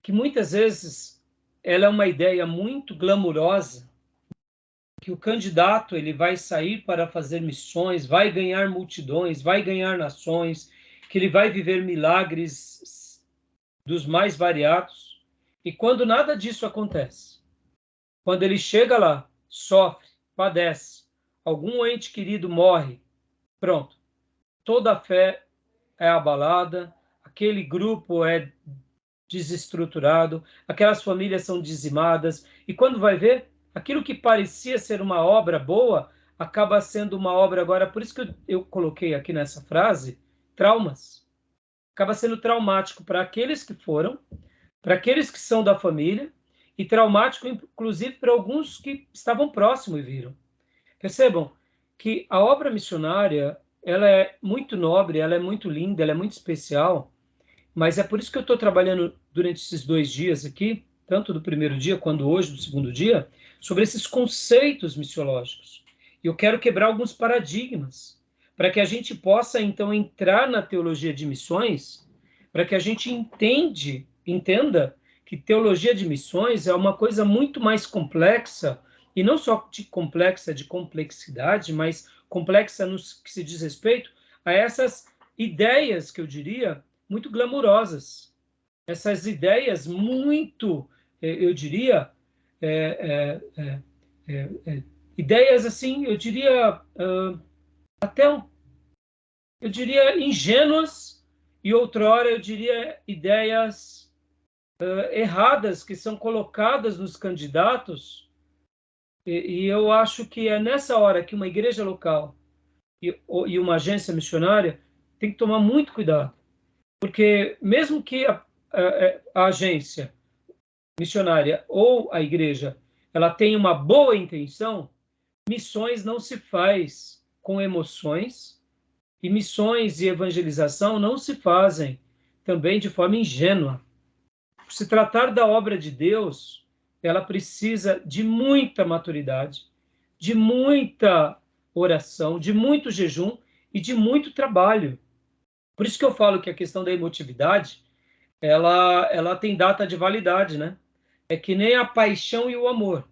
que muitas vezes ela é uma ideia muito glamurosa, que o candidato ele vai sair para fazer missões, vai ganhar multidões, vai ganhar nações, que ele vai viver milagres dos mais variados. E quando nada disso acontece, quando ele chega lá, sofre, padece, algum ente querido morre, pronto, toda a fé é abalada, aquele grupo é desestruturado, aquelas famílias são dizimadas, e quando vai ver, aquilo que parecia ser uma obra boa, acaba sendo uma obra agora, por isso que eu coloquei aqui nessa frase, traumas. Acaba sendo traumático para aqueles que foram, para aqueles que são da família, e traumático, inclusive, para alguns que estavam próximos e viram. Percebam que a obra missionária, ela é muito nobre, ela é muito linda, ela é muito especial, mas é por isso que eu estou trabalhando durante esses 2 dias aqui, tanto do primeiro dia quanto hoje do segundo dia, sobre esses conceitos missiológicos. Eu quero quebrar alguns paradigmas, para que a gente possa, então, entrar na teologia de missões, para que a gente entenda que teologia de missões é uma coisa muito mais complexa, e não só de complexidade, mas complexa no que se diz respeito a essas ideias, que eu diria, muito glamourosas. Essas ideias muito, eu diria, ideias assim, eu diria, até, eu diria, ingênuas, e outrora eu diria ideias erradas que são colocadas nos candidatos, e eu acho que é nessa hora que uma igreja local e uma agência missionária tem que tomar muito cuidado, porque mesmo que a agência missionária ou a igreja ela tenha uma boa intenção, missões não se faz com emoções, e missões e evangelização não se fazem também de forma ingênua. Por se tratar da obra de Deus, ela precisa de muita maturidade, de muita oração, de muito jejum e de muito trabalho. Por isso que eu falo que a questão da emotividade, ela tem data de validade, né? É que nem a paixão e o amor.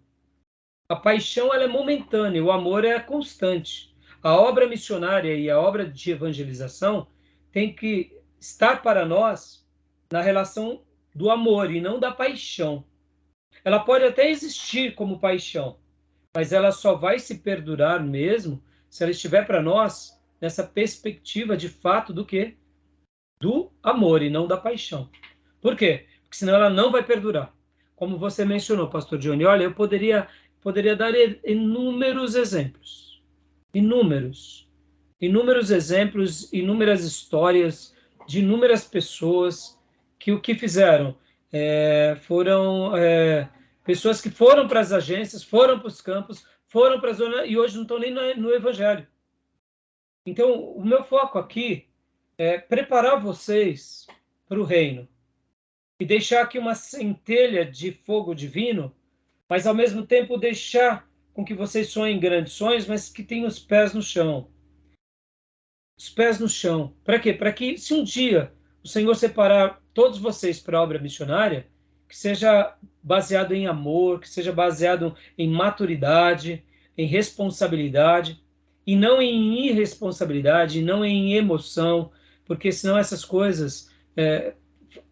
A paixão ela é momentânea, o amor é constante. A obra missionária e a obra de evangelização tem que estar para nós na relação do amor e não da paixão. Ela pode até existir como paixão, mas ela só vai se perdurar mesmo se ela estiver para nós nessa perspectiva de fato do quê? Do amor e não da paixão. Por quê? Porque senão ela não vai perdurar. Como você mencionou, pastor Johnny, olha, eu poderia dar inúmeros exemplos. Inúmeros exemplos, inúmeras histórias de inúmeras pessoas que o que fizeram foram pessoas que foram para as agências, foram para os campos, foram para a zona e hoje não estão nem no Evangelho. Então, o meu foco aqui é preparar vocês para o reino e deixar aqui uma centelha de fogo divino, mas ao mesmo tempo deixar com que vocês sonhem grandes sonhos, mas que tenham os pés no chão. Os pés no chão. Para quê? Para que, se um dia o Senhor separar todos vocês para a obra missionária, que seja baseado em amor, que seja baseado em maturidade, em responsabilidade, e não em irresponsabilidade, e não em emoção, porque senão essas coisas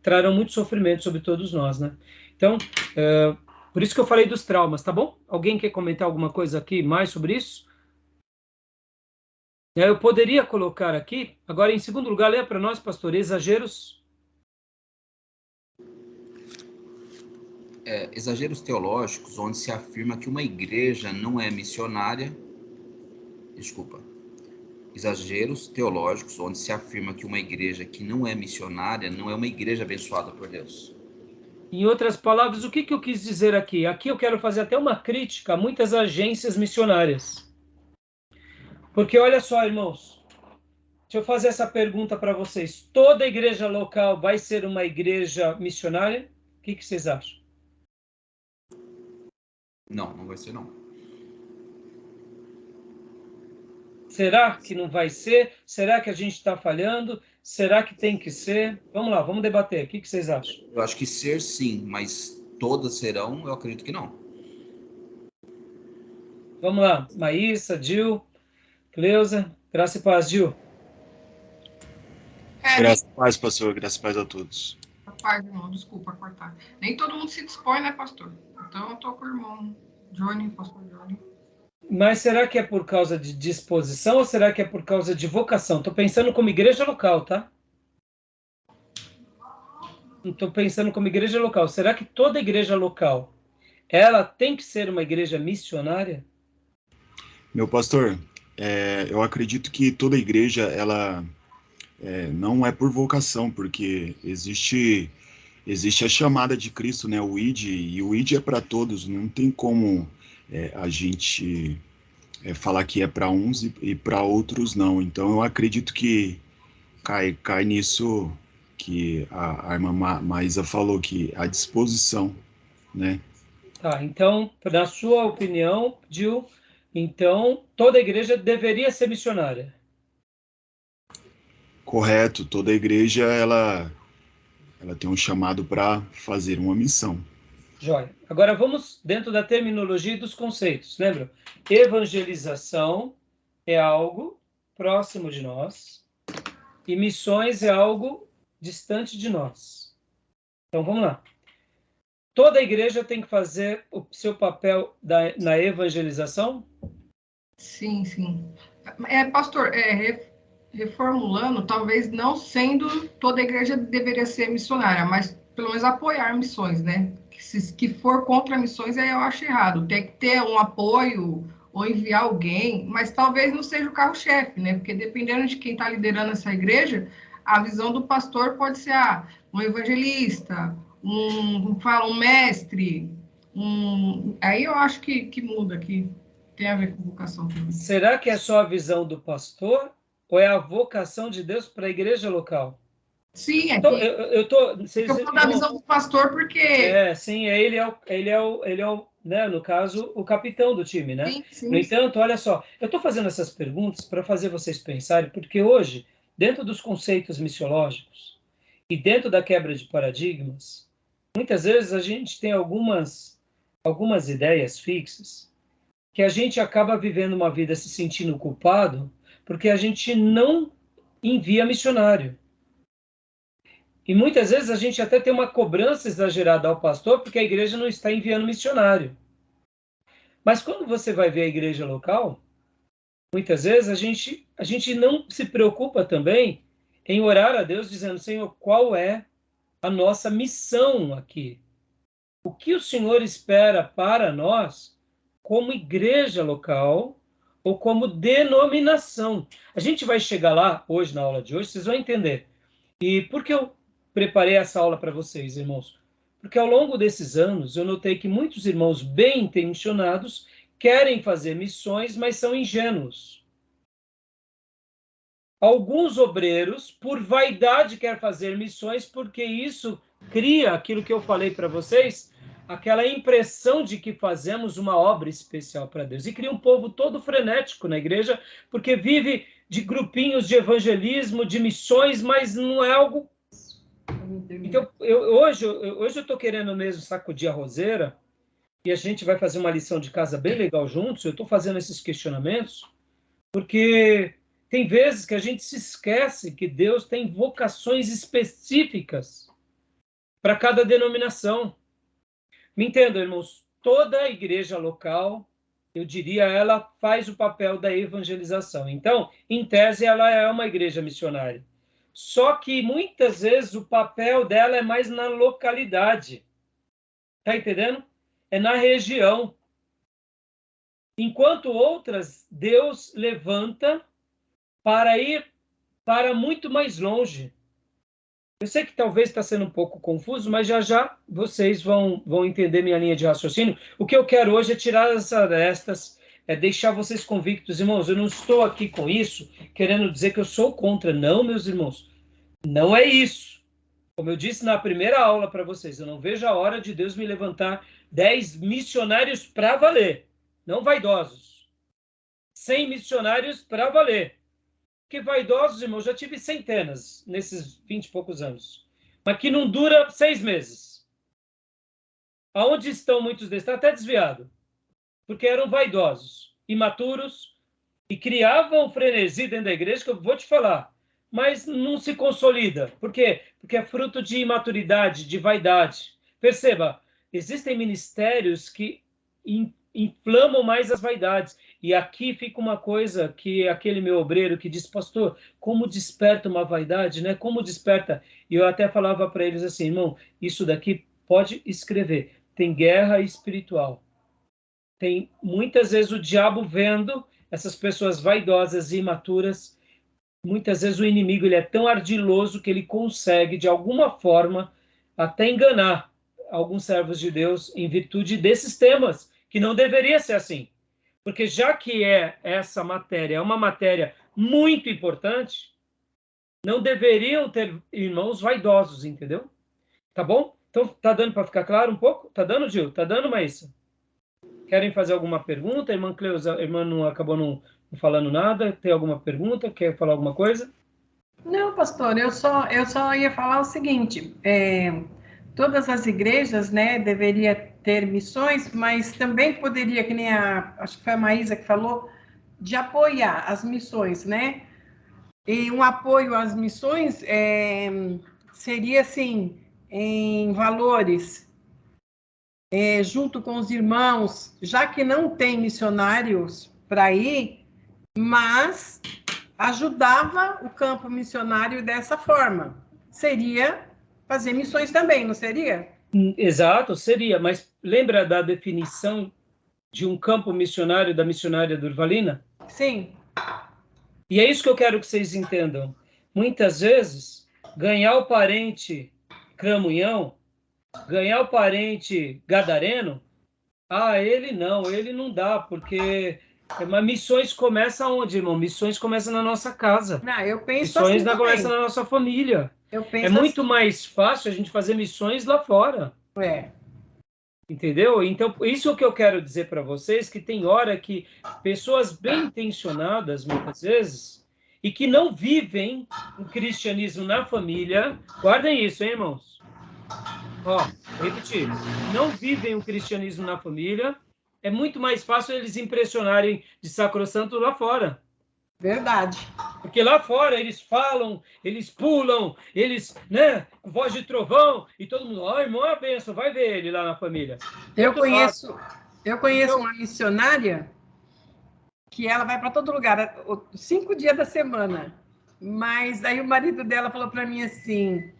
trarão muito sofrimento sobre todos nós, né? Então, por isso que eu falei dos traumas, tá bom? Alguém quer comentar alguma coisa aqui mais sobre isso? Eu poderia colocar aqui, agora em segundo lugar, leia para nós, pastor, exageros. Exageros teológicos, onde se afirma que uma igreja não é missionária. Exageros teológicos, onde se afirma que uma igreja que não é missionária não é uma igreja abençoada por Deus. Em outras palavras, o que eu quis dizer aqui? Aqui eu quero fazer até uma crítica a muitas agências missionárias. Porque olha só, irmãos, deixa eu fazer essa pergunta para vocês. Toda igreja local vai ser uma igreja missionária? O que vocês acham? Não vai ser, não. Será que não vai ser? Será que a gente está falhando? Será que tem que ser? Vamos lá, vamos debater. O que vocês acham? Eu acho que ser sim, mas todas serão, eu acredito que não. Vamos lá, Maísa, Gil, Cleusa, graça e paz, Gil. Graças a paz, pastor, graças a paz a todos. Paz, irmão, desculpa cortar. Nem todo mundo se dispõe, né, pastor? Então eu tô com o irmão Johnny, pastor Johnny. Mas será que é por causa de disposição ou será que é por causa de vocação? Estou pensando como igreja local, tá? Não estou pensando como igreja local. Será que toda igreja local, ela tem que ser uma igreja missionária? Meu pastor, eu acredito que toda igreja, ela não é por vocação, porque existe a chamada de Cristo, né, o ID, e o ID é para todos, não tem como a gente falar que é para uns e para outros não. Então eu acredito que cai nisso que a irmã Maísa falou, que a disposição, né? Tá, então, na sua opinião, Gil, então toda igreja deveria ser missionária? Correto, toda igreja, ela Ela tem um chamado para fazer uma missão. Joia. Agora vamos dentro da terminologia e dos conceitos. Lembra? Evangelização é algo próximo de nós e missões é algo distante de nós. Então vamos lá. Toda igreja tem que fazer o seu papel na evangelização? Sim, sim. Pastor, reformulando, talvez não sendo toda igreja deveria ser missionária, mas pelo menos apoiar missões, né? Que for contra missões, aí eu acho errado. Tem que ter um apoio ou enviar alguém, mas talvez não seja o carro-chefe, né? Porque dependendo de quem está liderando essa igreja, a visão do pastor pode ser um evangelista, um mestre, aí eu acho que muda, que tem a ver com vocação também. Será que é só a visão do pastor ou é a vocação de Deus para a igreja local? Sim, então, eu tô da visão do pastor porque sim, ele é o, né, no caso, o capitão do time, né? Sim. No entanto, olha só, eu estou fazendo essas perguntas para fazer vocês pensarem, porque hoje, dentro dos conceitos missiológicos e dentro da quebra de paradigmas, muitas vezes a gente tem algumas ideias fixas que a gente acaba vivendo uma vida se sentindo culpado porque a gente não envia missionário. E muitas vezes a gente até tem uma cobrança exagerada ao pastor porque a igreja não está enviando missionário. Mas quando você vai ver a igreja local, muitas vezes a gente não se preocupa também em orar a Deus dizendo, Senhor, qual é a nossa missão aqui? O que o Senhor espera para nós como igreja local ou como denominação? A gente vai chegar lá hoje, na aula de hoje, vocês vão entender. E por que eu preparei essa aula para vocês, irmãos? Porque ao longo desses anos eu notei que muitos irmãos bem intencionados querem fazer missões, mas são ingênuos. Alguns obreiros, por vaidade, querem fazer missões porque isso cria aquilo que eu falei para vocês, aquela impressão de que fazemos uma obra especial para Deus. E cria um povo todo frenético na igreja, porque vive de grupinhos de evangelismo, de missões, mas não é algo... Então, hoje eu estou querendo mesmo sacudir a roseira, e a gente vai fazer uma lição de casa bem legal juntos. Eu estou fazendo esses questionamentos, porque tem vezes que a gente se esquece que Deus tem vocações específicas para cada denominação. Me entendam, irmãos, toda a igreja local, eu diria, ela faz o papel da evangelização. Então, em tese, ela é uma igreja missionária. Só que, muitas vezes, o papel dela é mais na localidade. Tá entendendo? É na região. Enquanto outras, Deus levanta para ir para muito mais longe. Eu sei que talvez está sendo um pouco confuso, mas já vocês vão entender minha linha de raciocínio. O que eu quero hoje é tirar as arestas, é deixar vocês convictos. Irmãos, eu não estou aqui com isso querendo dizer que eu sou contra. Não, meus irmãos. Não é isso. Como eu disse na primeira aula para vocês, eu não vejo a hora de Deus me levantar 10 missionários para valer. Não vaidosos. 100 missionários para valer. Porque vaidosos, irmãos, já tive centenas nesses 20 e poucos anos. Mas que não dura 6 meses. Aonde estão muitos deles? Está até desviado. Porque eram vaidosos, imaturos, e criavam frenesi dentro da igreja, que eu vou te falar. Mas não se consolida. Por quê? Porque é fruto de imaturidade, de vaidade. Perceba, existem ministérios que inflamam mais as vaidades. E aqui fica uma coisa que aquele meu obreiro que disse, pastor, como desperta uma vaidade, né? Como desperta? E eu até falava para eles assim, irmão, isso daqui pode escrever. Tem guerra espiritual. Tem muitas vezes o diabo vendo essas pessoas vaidosas e imaturas. Muitas vezes o inimigo ele é tão ardiloso que ele consegue, de alguma forma, até enganar alguns servos de Deus em virtude desses temas, que não deveria ser assim. Porque já que essa matéria é uma matéria muito importante, não deveriam ter irmãos vaidosos, entendeu? Tá bom? Então, tá dando para ficar claro um pouco? Tá dando, Gil? Tá dando, Maísa? Querem fazer alguma pergunta? A irmã Cleusa, a irmã não acabou não falando nada. Tem alguma pergunta? Quer falar alguma coisa? Não, pastor, eu só ia falar o seguinte, todas as igrejas, né, deveria ter missões, mas também poderia, que nem acho que foi a Maísa que falou, de apoiar as missões, né? E um apoio às missões seria, assim, em valores, junto com os irmãos, já que não tem missionários para ir, mas ajudava o campo missionário dessa forma. Seria fazer missões também, não seria? Exato, seria, mas lembra da definição de um campo missionário da missionária Durvalina? Sim. E é isso que eu quero que vocês entendam. Muitas vezes, ganhar o parente cramunhão, ganhar o parente gadareno, ele não dá, porque mas missões começam onde, irmão? Missões começam na nossa casa. Não, eu penso Missões assim começam também. na nossa família. Eu penso É muito assim. mais fácil a gente fazer missões lá fora. Entendeu? Então, isso é o que eu quero dizer para vocês, que tem hora que pessoas bem intencionadas, muitas vezes, e que não vivem o cristianismo na família, guardem isso, hein, irmãos? Repetir, não vivem o cristianismo na família, é muito mais fácil eles impressionarem de sacrossanto lá fora. Verdade. Porque lá fora eles falam, eles pulam, eles, né, com voz de trovão, e todo mundo, irmão, é a benção, vai ver ele lá na família. Eu conheço uma missionária que ela vai para todo lugar, 5 dias da semana. Mas aí o marido dela falou para mim assim,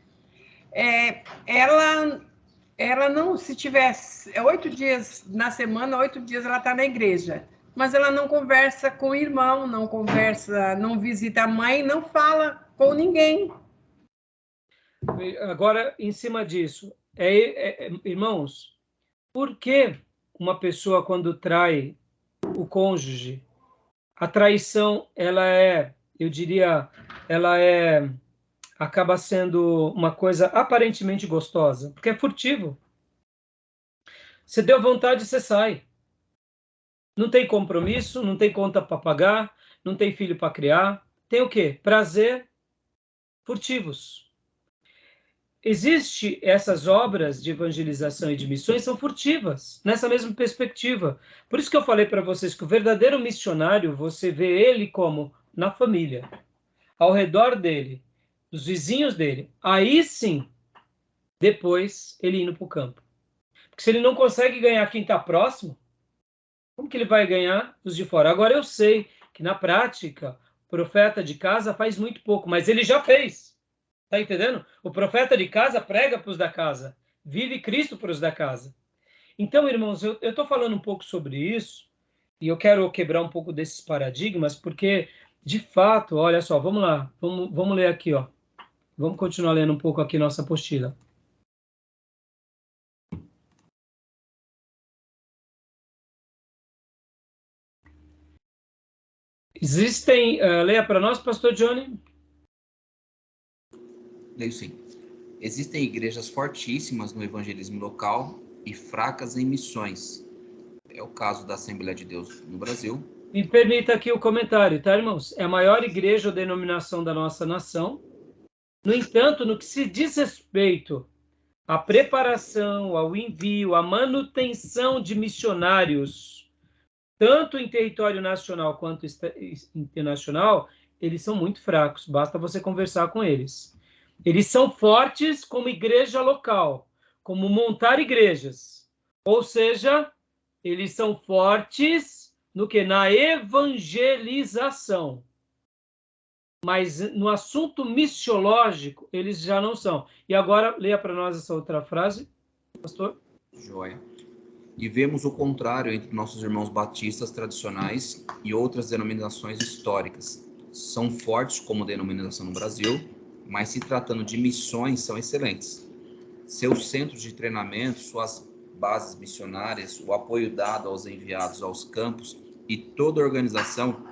ela não, se tivesse 8 dias na semana, 8 dias ela está na igreja. Mas ela não conversa com o irmão, não conversa, não visita a mãe, não fala com ninguém. Agora, em cima disso, irmãos, por que uma pessoa, quando trai o cônjuge, a traição, eu diria, acaba sendo uma coisa aparentemente gostosa, porque é furtivo. Você deu vontade, você sai. Não tem compromisso, não tem conta para pagar, não tem filho para criar. Tem o quê? Prazer furtivos. Existem essas obras de evangelização e de missões são furtivas, nessa mesma perspectiva. Por isso que eu falei para vocês que o verdadeiro missionário, você vê ele como na família, ao redor dele, os vizinhos dele. Aí sim, depois ele indo para o campo. Porque se ele não consegue ganhar quem está próximo, como que ele vai ganhar os de fora? Agora eu sei que na prática, o profeta de casa faz muito pouco, mas ele já fez. Tá entendendo? O profeta de casa prega para os da casa. Vive Cristo para os da casa. Então, irmãos, eu estou falando um pouco sobre isso e eu quero quebrar um pouco desses paradigmas, porque, de fato, olha só, vamos lá. Vamos ler aqui, ó. Vamos continuar lendo um pouco aqui nossa apostila. Leia para nós, pastor Johnny. Leio sim. Existem igrejas fortíssimas no evangelismo local e fracas em missões. É o caso da Assembleia de Deus no Brasil. Me permita aqui o comentário, tá, irmãos? É a maior igreja ou denominação da nossa nação. No entanto, no que se diz respeito à preparação, ao envio, à manutenção de missionários, tanto em território nacional quanto internacional, eles são muito fracos. Basta você conversar com eles. Eles são fortes como igreja local, como montar igrejas. Ou seja, eles são fortes no que? Na evangelização. Mas no assunto missiológico, eles já não são. E agora, leia para nós essa outra frase, pastor. Joia. E vemos o contrário entre nossos irmãos batistas tradicionais e outras denominações históricas. São fortes como denominação no Brasil, mas se tratando de missões, são excelentes. Seus centros de treinamento, suas bases missionárias, o apoio dado aos enviados aos campos e toda a organização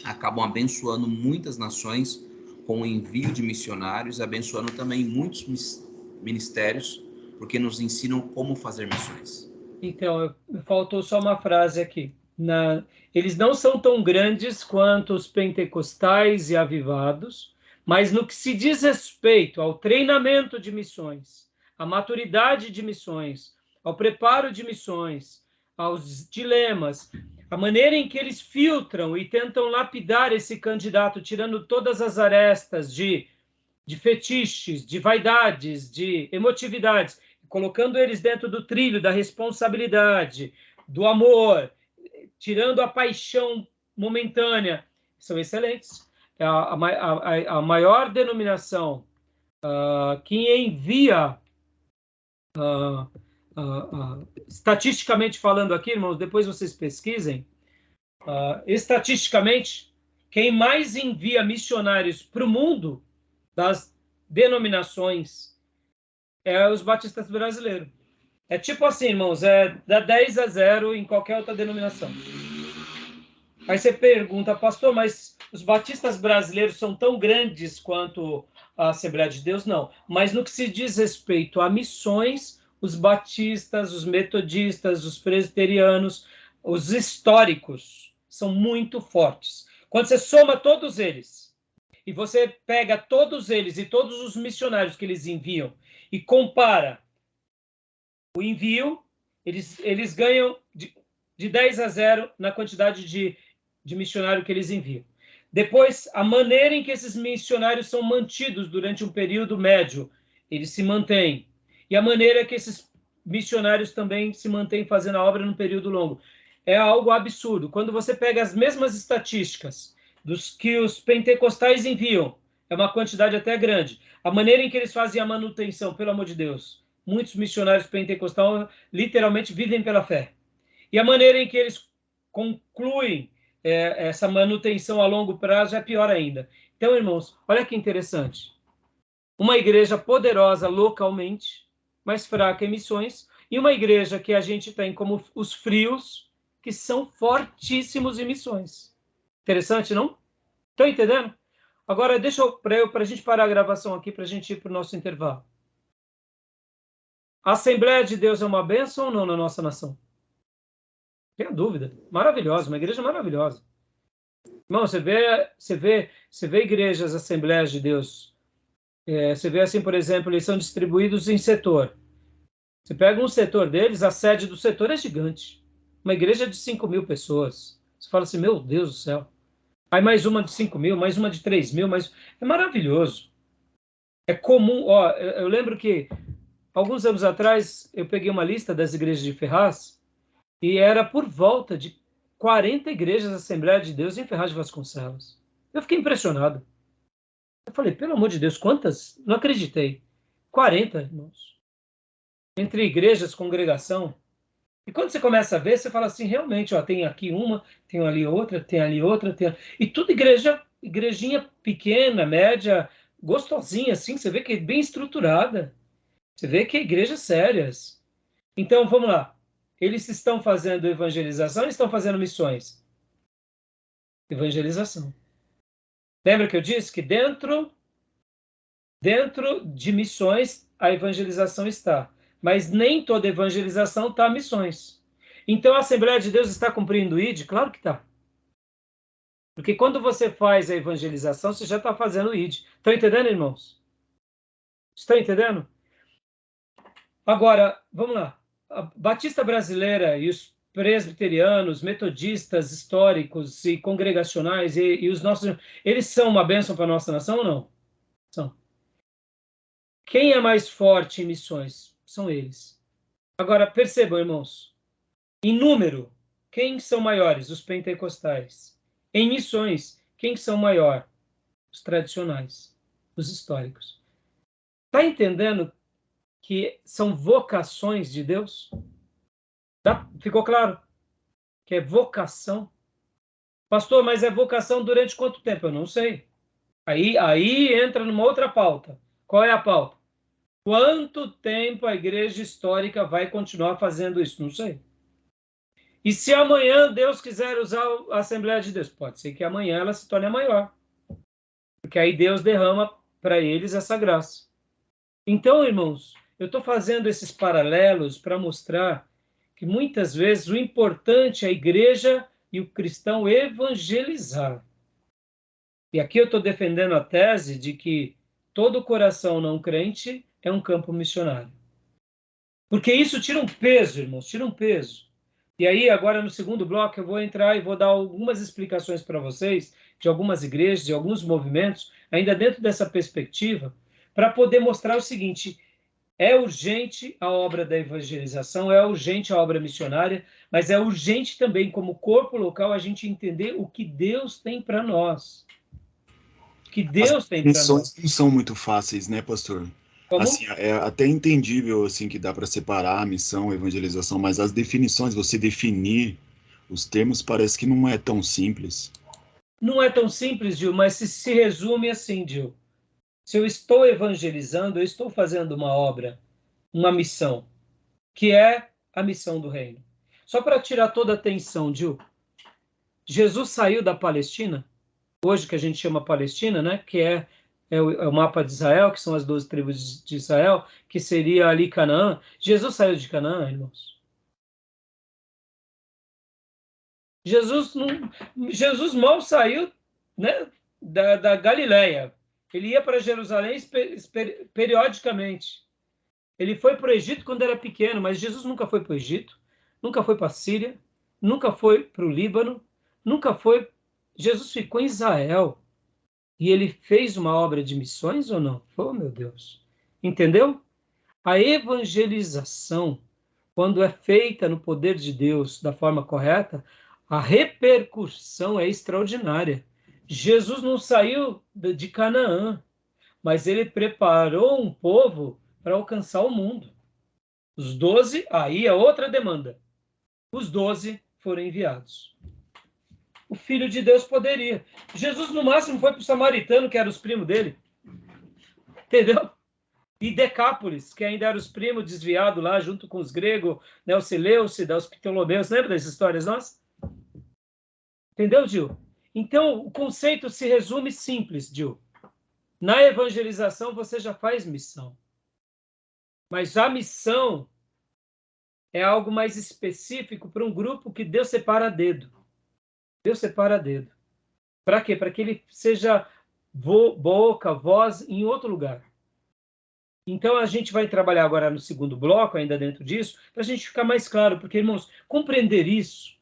acabam abençoando muitas nações com o envio de missionários, abençoando também muitos ministérios, porque nos ensinam como fazer missões. Então, faltou só uma frase aqui. Eles não são tão grandes quanto os pentecostais e avivados, Mas no que se diz respeito ao treinamento de missões, à maturidade de missões, ao preparo de missões, aos dilemas, a maneira em que eles filtram e tentam lapidar esse candidato, tirando todas as arestas de fetiches, de vaidades, de emotividades, colocando eles dentro do trilho da responsabilidade, do amor, tirando a paixão momentânea, são excelentes. A maior denominação que envia, estatisticamente falando aqui, irmãos, depois vocês pesquisem, estatisticamente, quem mais envia missionários para o mundo das denominações é os batistas brasileiros. É tipo assim, irmãos, dá 10-0 em qualquer outra denominação. Aí você pergunta, pastor, mas os batistas brasileiros são tão grandes quanto a Assembleia de Deus? Não. Mas no que se diz respeito a missões, os batistas, os metodistas, os presbiterianos, os históricos são muito fortes. Quando você soma todos eles, e você pega todos eles e todos os missionários que eles enviam e compara o envio, eles ganham de 10-0 na quantidade de missionário que eles enviam. Depois, a maneira em que esses missionários são mantidos durante um período médio, eles se mantêm. E a maneira que esses missionários também se mantêm fazendo a obra num período longo. É algo absurdo. Quando você pega as mesmas estatísticas dos que os pentecostais enviam, é uma quantidade até grande. A maneira em que eles fazem a manutenção, pelo amor de Deus, muitos missionários pentecostais literalmente vivem pela fé. E a maneira em que eles concluem essa manutenção a longo prazo é pior ainda. Então, irmãos, olha que interessante. Uma igreja poderosa localmente, mas fraca em missões, e uma igreja que a gente tem como os frios, que são fortíssimos em missões. Interessante, não? Estão entendendo? Agora, deixa para a gente parar a gravação aqui, para a gente ir para o nosso intervalo. A Assembleia de Deus é uma bênção ou não na nossa nação? Tenha dúvida. Maravilhosa, uma igreja maravilhosa. Irmão, você vê igrejas, Assembleias de Deus. Você vê assim, por exemplo, eles são distribuídos em setor. Você pega um setor deles, a sede do setor é gigante. Uma igreja de 5.000 pessoas. Você fala assim, meu Deus do céu. Aí mais uma de 5.000, mais uma de 3.000, é maravilhoso. É comum, eu lembro que alguns anos atrás eu peguei uma lista das igrejas de Ferraz e era por volta de 40 igrejas da Assembleia de Deus em Ferraz de Vasconcelos. Eu fiquei impressionado. Eu falei, pelo amor de Deus, quantas? Não acreditei. 40, irmãos. Entre igrejas, congregação. E quando você começa a ver, você fala assim, realmente, tem aqui uma, tem ali outra, e tudo igrejinha pequena, média, gostosinha, assim, você vê que é bem estruturada. Você vê que é igrejas sérias. Então, vamos lá. Eles estão fazendo evangelização ou estão fazendo missões? Evangelização. Lembra que eu disse que dentro de missões a evangelização está. Mas nem toda evangelização está missões. Então a Assembleia de Deus está cumprindo o ID? Claro que está. Porque quando você faz a evangelização, você já está fazendo o ID. Estão entendendo, irmãos? Estão entendendo? Agora, vamos lá. A Batista Brasileira e os presbiterianos, metodistas históricos e congregacionais e os nossos, eles são uma bênção para a nossa nação ou não? São. Quem é mais forte em missões? São eles. Agora, percebam, irmãos, em número, quem são maiores? Os pentecostais. Em missões, quem são maior? Os tradicionais, os históricos. Está entendendo que são vocações de Deus? Tá? Ficou claro? Que é vocação. Pastor, mas é vocação durante quanto tempo? Eu não sei. Aí entra numa outra pauta. Qual é a pauta? Quanto tempo a igreja histórica vai continuar fazendo isso? Não sei. E se amanhã Deus quiser usar a Assembleia de Deus? Pode ser que amanhã ela se torne a maior. Porque aí Deus derrama para eles essa graça. Então, irmãos, eu estou fazendo esses paralelos para mostrar que muitas vezes o importante é a igreja e o cristão evangelizar. E aqui eu estou defendendo a tese de que todo coração não crente é um campo missionário. Porque isso tira um peso, irmãos, tira um peso. E aí, agora no segundo bloco, eu vou entrar e vou dar algumas explicações para vocês de algumas igrejas, de alguns movimentos, ainda dentro dessa perspectiva, para poder mostrar o seguinte: é urgente a obra da evangelização, é urgente a obra missionária, mas é urgente também, como corpo local, a gente entender o que Deus tem para nós. O que Deus tem para nós. As missões não são muito fáceis, né, pastor? Como? Assim, é até entendível assim que dá para separar a missão, a evangelização, mas as definições, você definir os termos, parece que não é tão simples. Não é tão simples, Gil, mas se resume assim, Gil. Se eu estou evangelizando, eu estou fazendo uma obra, uma missão, que é a missão do reino. Só para tirar toda a atenção, Gil, Jesus saiu da Palestina, hoje que a gente chama Palestina, né? Que é o mapa de Israel, que são as 12 tribos de Israel, que seria ali Canaã. Jesus saiu de Canaã, irmãos. Jesus mal saiu, né, da Galileia. Ele ia para Jerusalém periodicamente. Ele foi para o Egito quando era pequeno, mas Jesus nunca foi para o Egito, nunca foi para a Síria, nunca foi para o Líbano, nunca foi. Jesus ficou em Israel. E ele fez uma obra de missões ou não? Oh, meu Deus. Entendeu? A evangelização, quando é feita no poder de Deus da forma correta, a repercussão é extraordinária. Jesus não saiu de Canaã, mas ele preparou um povo para alcançar o mundo. Os 12, aí é outra demanda. Os 12 foram enviados. O Filho de Deus poderia. Jesus, no máximo, foi para o samaritano, que era os primos dele. Entendeu? E Decápolis, que ainda eram os primos desviados lá, junto com os gregos, né, os Seleucidas, os Ptolomeus. Lembra dessas histórias nossas? Entendeu, Gil? Então, o conceito se resume simples, Gil. Na evangelização, você já faz missão. Mas a missão é algo mais específico para um grupo que Deus separa a dedo. Deus separa a dedo. Para quê? Para que ele seja boca, voz em outro lugar. Então, a gente vai trabalhar agora no segundo bloco, ainda dentro disso, para a gente ficar mais claro, porque, irmãos, compreender isso,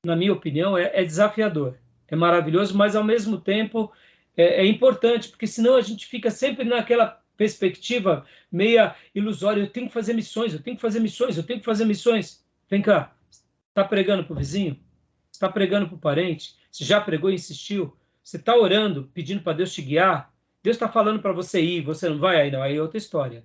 na minha opinião, é desafiador. É maravilhoso, mas, ao mesmo tempo, é importante, porque senão a gente fica sempre naquela perspectiva meia ilusória. Eu tenho que fazer missões, eu tenho que fazer missões, eu tenho que fazer missões. Vem cá, está pregando para o vizinho? Está pregando para o parente? Você já pregou e insistiu? Você está orando, pedindo para Deus te guiar? Deus está falando para você ir, você não vai? Aí não, aí é outra história.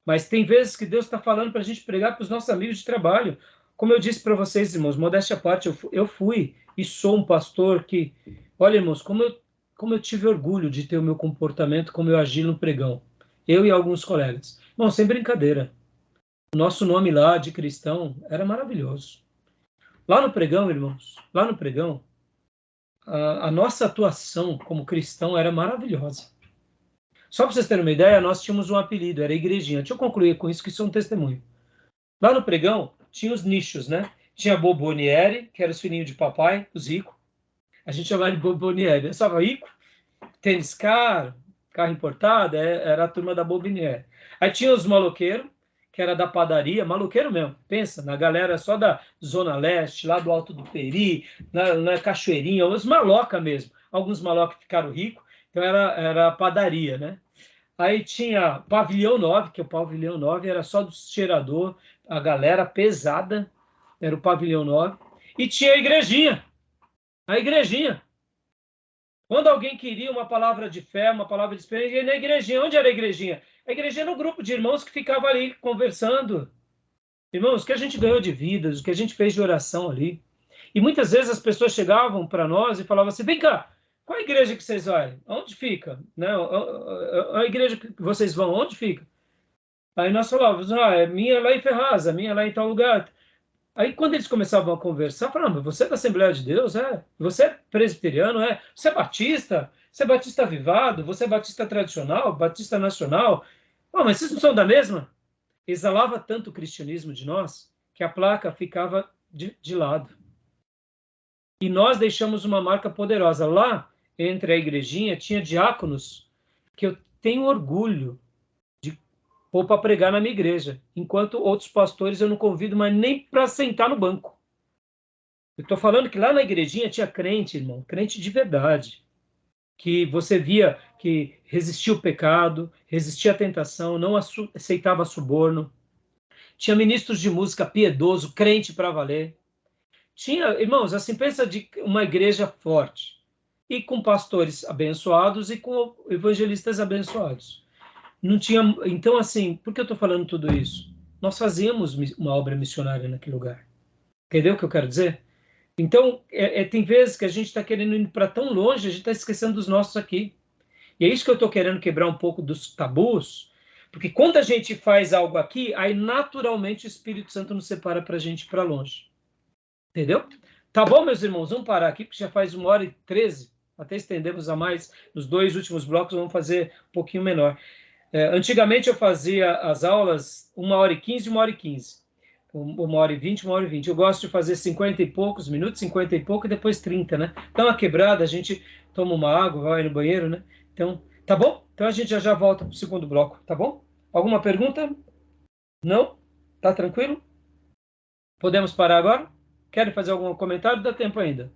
Mas tem vezes que Deus está falando para a gente pregar para os nossos amigos de trabalho. Como eu disse para vocês, irmãos, modéstia à parte, eu fui e sou um pastor que... Olha, irmãos, como eu tive orgulho de ter o meu comportamento, como eu agi no pregão. Eu e alguns colegas. Não, sem brincadeira. O nosso nome lá de cristão era maravilhoso. Lá no pregão, irmãos, lá no pregão, a nossa atuação como cristão era maravilhosa. Só para vocês terem uma ideia, nós tínhamos um apelido, era Igrejinha. Deixa eu concluir com isso, que isso é um testemunho. Lá no pregão, tinha os nichos, né? Tinha Bobonieri, que era os filhinhos de papai, os ricos. A gente chamava de Bobonieri. Eu só rico, tênis caro, carro importado, era a turma da Bobonieri. Aí tinha os maloqueiros, que era da padaria, maloqueiro mesmo. Pensa, na galera só da Zona Leste, lá do Alto do Peri, na Cachoeirinha, os maloca mesmo. Alguns malocas ficaram ricos, então era padaria, né? Aí tinha Pavilhão 9, que o Pavilhão 9 era só do cheirador, a galera pesada, era o Pavilhão 9. E tinha a Igrejinha. A Igrejinha. Quando alguém queria uma palavra de fé, uma palavra de esperança, ia na Igrejinha. Onde era a Igrejinha? A Igrejinha era um grupo de irmãos que ficava ali conversando. Irmãos, o que a gente ganhou de vidas, o que a gente fez de oração ali. E muitas vezes as pessoas chegavam para nós e falavam assim, vem cá, qual a igreja que vocês vão? Onde fica? Né? A igreja que vocês vão, onde fica? Aí nós falávamos, é minha lá em Ferraz, a minha lá em tal lugar. Aí, quando eles começavam a conversar, falavam, você é da Assembleia de Deus? É. Você é presbiteriano? É. Você é batista? Você é batista avivado? Você é batista tradicional? Batista nacional? Oh, mas vocês não são da mesma? Exalava tanto o cristianismo de nós que a placa ficava de lado. E nós deixamos uma marca poderosa. Lá, entre a igrejinha, tinha diáconos que eu tenho orgulho de pôr para pregar na minha igreja, enquanto outros pastores eu não convido mais nem para sentar no banco. Eu estou falando que lá na igrejinha tinha crente, irmão, crente de verdade, que você via que resistia ao pecado, resistia à tentação, não aceitava suborno. Tinha ministros de música piedoso, crente para valer. Tinha, irmãos, assim, pensa de uma igreja forte, e com pastores abençoados e com evangelistas abençoados. Não tinha, então, assim, por que eu estou falando tudo isso? Nós fazíamos uma obra missionária naquele lugar. Entendeu o que eu quero dizer? Então, tem vezes que a gente está querendo ir para tão longe, a gente está esquecendo dos nossos aqui. E é isso que eu estou querendo quebrar um pouco dos tabus, porque quando a gente faz algo aqui, aí naturalmente o Espírito Santo nos separa para a gente ir para longe. Entendeu? Tá bom, meus irmãos? Vamos parar aqui, porque já faz 1h13. Até estendemos a mais. Nos 2 últimos blocos, vamos fazer um pouquinho menor. Antigamente eu fazia as aulas 1h15 e 1h15. 1h20, 1h20. Eu gosto de fazer 50 e poucos minutos, 50 e pouco, e depois 30, né? Dá uma quebrada, a gente toma uma água, vai no banheiro, né? Então, tá bom? Então a gente já volta para o segundo bloco, tá bom? Alguma pergunta? Não? Tá tranquilo? Podemos parar agora? Querem fazer algum comentário? Dá tempo ainda.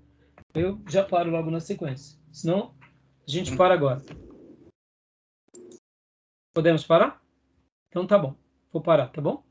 Eu já paro logo na sequência. Senão, a gente para agora. Podemos parar? Então tá bom. Vou parar, tá bom?